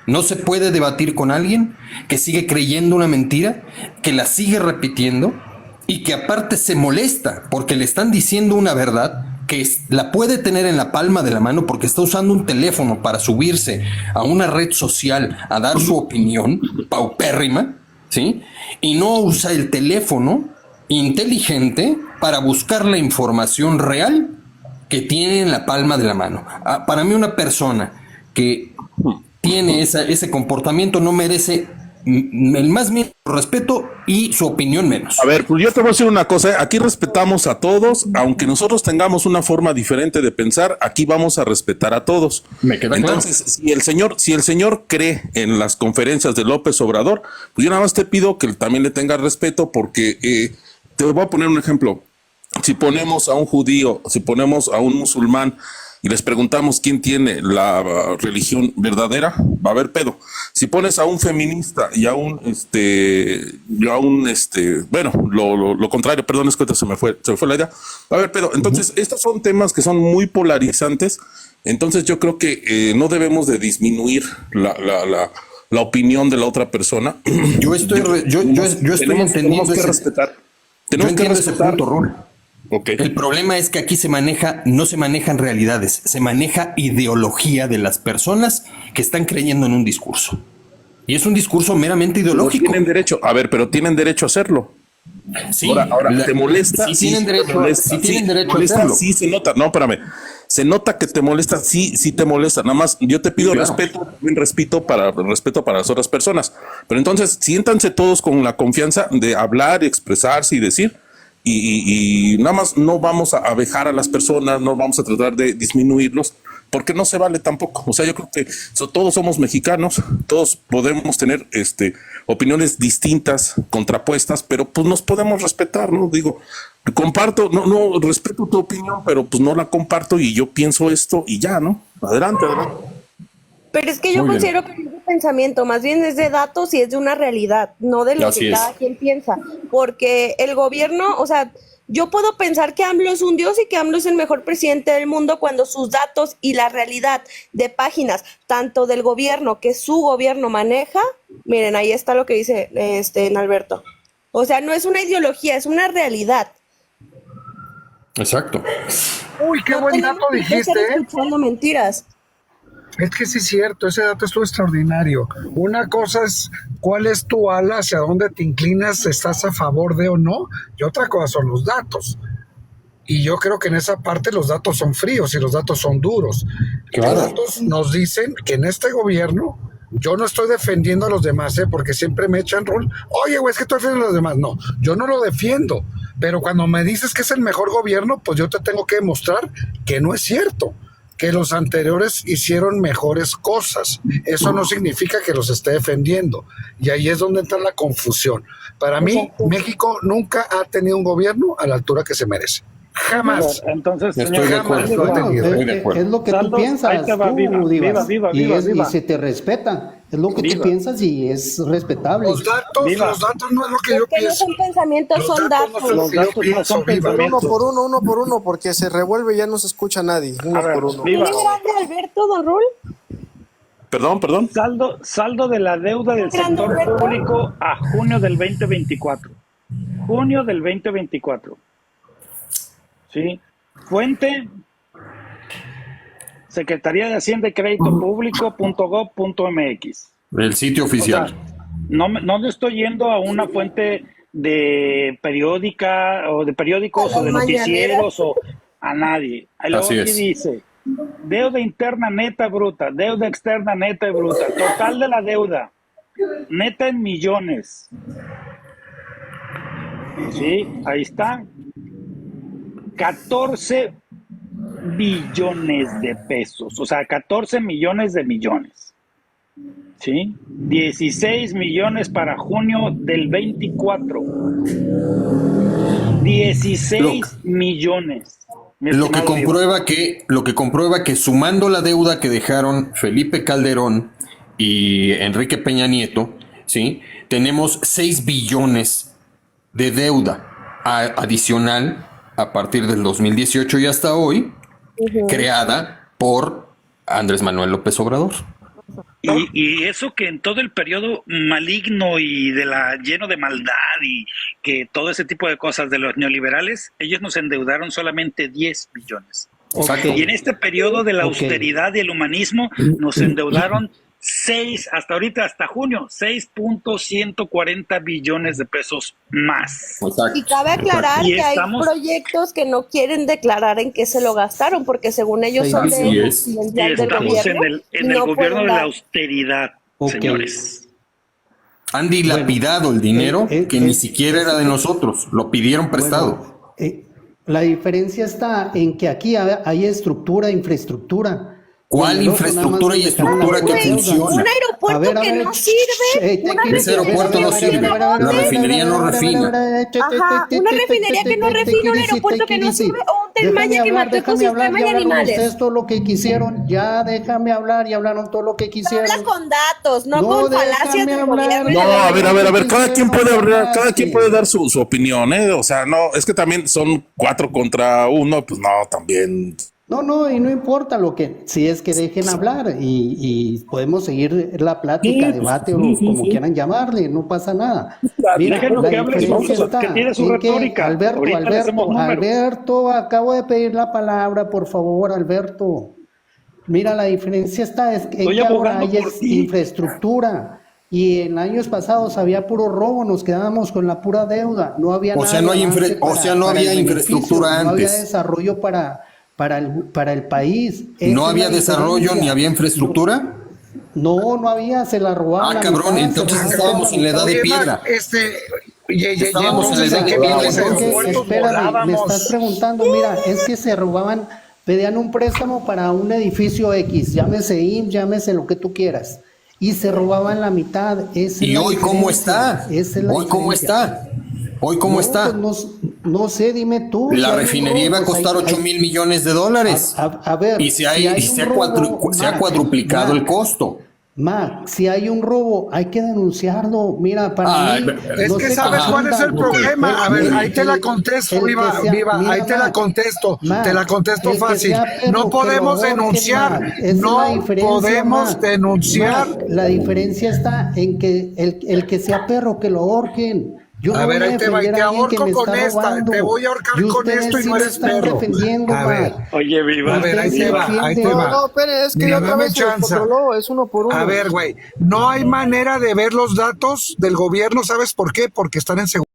No se puede debatir con alguien que sigue creyendo una mentira, que la sigue repitiendo y que aparte se molesta porque le están diciendo una verdad que la puede tener en la palma de la mano porque está usando un teléfono para subirse a una red social a dar su opinión paupérrima, ¿sí? Y no usa el teléfono inteligente para buscar la información real que tiene en la palma de la mano. Para mí una persona que tiene ese comportamiento no merece el más mínimo respeto y su opinión menos. A ver, pues yo te voy a decir una cosa, aquí respetamos a todos, aunque nosotros tengamos una forma diferente de pensar, aquí vamos a respetar a todos. Me queda Entonces, claro. si el señor cree en las conferencias de López Obrador, pues yo nada más te pido que también le tengas respeto porque te voy a poner un ejemplo. Si ponemos a un judío, si ponemos a un musulmán y les preguntamos quién tiene la religión verdadera, va a haber pedo. Si pones a un feminista y a un bueno, lo contrario, perdón, es que se me fue la idea, va a haber pedo. Entonces, estos son temas que son muy polarizantes. Entonces, yo creo que no debemos de disminuir la opinión de la otra persona. Yo estoy entendiendo tenemos que respetar. Tenemos que respetar ese punto, Rol. Okay. El problema es que aquí no se manejan realidades, se maneja ideología de las personas que están creyendo en un discurso. Y es un discurso meramente ideológico. No tienen derecho, pero tienen derecho a hacerlo. Sí, ahora ¿te molesta? Sí, tienen derecho a hacerlo. Sí, se nota. No, espérame. Se nota que te molesta, sí te molesta. Nada más yo te pido respeto para las otras personas. Pero entonces, siéntanse todos con la confianza de hablar, expresarse y decir. y nada más no vamos a vejar a las personas, no vamos a tratar de disminuirlos, porque no se vale tampoco. O sea, yo creo que todos somos mexicanos, todos podemos tener opiniones distintas, contrapuestas, pero pues nos podemos respetar, ¿no? Digo, comparto, no respeto tu opinión, pero pues no la comparto y yo pienso esto y ya, ¿no? Adelante. Pero es que yo considero que no es de pensamiento, más bien es de datos y es de una realidad, no de lo que cada quien piensa. Porque el gobierno, o sea, yo puedo pensar que AMLO es un dios y que AMLO es el mejor presidente del mundo cuando sus datos y la realidad de páginas, tanto del gobierno que su gobierno maneja, miren, ahí está lo que dice Alberto. O sea, no es una ideología, es una realidad. Exacto. Uy, qué buen dato dijiste, escuchando mentiras. Es que sí es cierto, ese dato estuvo extraordinario. Una cosa es cuál es tu ala, hacia dónde te inclinas, estás a favor de o no, y otra cosa son los datos. Y yo creo que en esa parte los datos son fríos y los datos son duros. Claro. Los datos nos dicen que en este gobierno, yo no estoy defendiendo a los demás, porque siempre me echan rol. Oye, güey, es que tú defiendes a los demás. No, yo no lo defiendo. Pero cuando me dices que es el mejor gobierno, pues yo te tengo que demostrar que no es cierto, que los anteriores hicieron mejores cosas. Eso no significa que los esté defendiendo. Y ahí es donde entra la confusión. Para mí, México nunca ha tenido un gobierno a la altura que se merece. Jamás. Entonces, estoy de acuerdo. Es lo que tú piensas, y se te respeta. Es lo que tú piensas y es respetable. Los datos no es lo que yo pienso. No son pensamientos, son datos. Los datos no son pensamientos. Uno por uno, porque se revuelve y ya no se escucha a nadie. Uno por uno. ¿Tiene grande Alberto, don Rul? Perdón. Saldo de la deuda del sector público a junio del 2024. Junio del 2024. ¿Sí? Fuente: Secretaría de Hacienda y Crédito Público.gov.mx. El sitio oficial. O sea, no estoy yendo a una fuente de periódica o de periódicos o de noticieros o a nadie. Luego aquí dice: deuda interna neta bruta, deuda externa neta y bruta, total de la deuda neta en millones. Sí, ahí está. 14 billones de pesos, o sea, 14 millones de millones. ¿Sí? 16 millones para junio del 24. 16 millones. Lo que comprueba que sumando la deuda que dejaron Felipe Calderón y Enrique Peña Nieto, ¿sí? Tenemos 6 billones de deuda adicional a partir del 2018 y hasta hoy, creada por Andrés Manuel López Obrador. Y eso que en todo el periodo maligno y lleno de maldad y que todo ese tipo de cosas de los neoliberales, ellos nos endeudaron solamente 10 billones. Exacto. Y en este periodo de la austeridad y el humanismo nos endeudaron 6, hasta ahorita, hasta junio, 6.140 billones de pesos más. Y cabe aclarar que hay proyectos que no quieren declarar en qué se lo gastaron, porque según ellos son de estamos en el gobierno de la austeridad, señores. Han dilapidado el dinero que ni siquiera era de nosotros, lo pidieron prestado. La diferencia está en que aquí hay infraestructura. ¿Cuál infraestructura y estructura que funciona? Un aeropuerto que no sirve. Ese aeropuerto no sirve. La refinería no refina. Ajá, una refinería que no refina, un aeropuerto que no sirve, o un Tren Maya que mató ecosistemas y animales. Ustedes todo lo que quisieron, ya déjame hablar y hablaron todo lo que quisieron. Habla con datos, no con falacias del gobierno. No, a ver, cada quien puede hablar, cada quien puede dar su opinión, O sea, no, es que también son 4 contra 1, pues no, también. No, y no importa si es que dejen hablar y podemos seguir la plática, debate o como quieran llamarle, no pasa nada. Mira, déjenlo que hable, que tiene su retórica. Alberto, acabo de pedir la palabra, por favor, Alberto. Mira, la diferencia está en que ahora hay infraestructura. Y en años pasados había puro robo, nos quedábamos con la pura deuda, no había no había infraestructura antes. No había desarrollo para el país. ¿No había desarrollo ni había infraestructura? No había, se la robaban. Cabrón, entonces estábamos en la edad de piedra. Estábamos en el espérame, me estás preguntando, mira, es que se robaban, pedían un préstamo para un edificio X, llámese IMSS, llámese lo que tú quieras, y se robaban la mitad. ¿Y hoy cómo está? ¿Hoy cómo está? ¿Hoy cómo está? Pues no sé, dime tú. La refinería iba a costar 8,000 millones de dólares. A ver, y se ha cuadruplicado el costo. Si hay un robo, hay que denunciarlo. Mira, para mí... Es que ¿sabes cuál es el problema? A ver, ahí te la contesto, Viva, ahí te la contesto. Te la contesto fácil. No podemos denunciar. No podemos denunciar. La diferencia está en que el que sea perro, que lo ahorquen. A ver, ahí te va, y te ahorco con esta, te voy a ahorcar con esto y no eres perro. A ver, oye, Viva. A ver, ahí te va, ahí te va. No, espere, es que otra vez se controló, es uno por uno. A ver, güey, no hay manera de ver los datos del gobierno, ¿sabes por qué? Porque están en seguridad.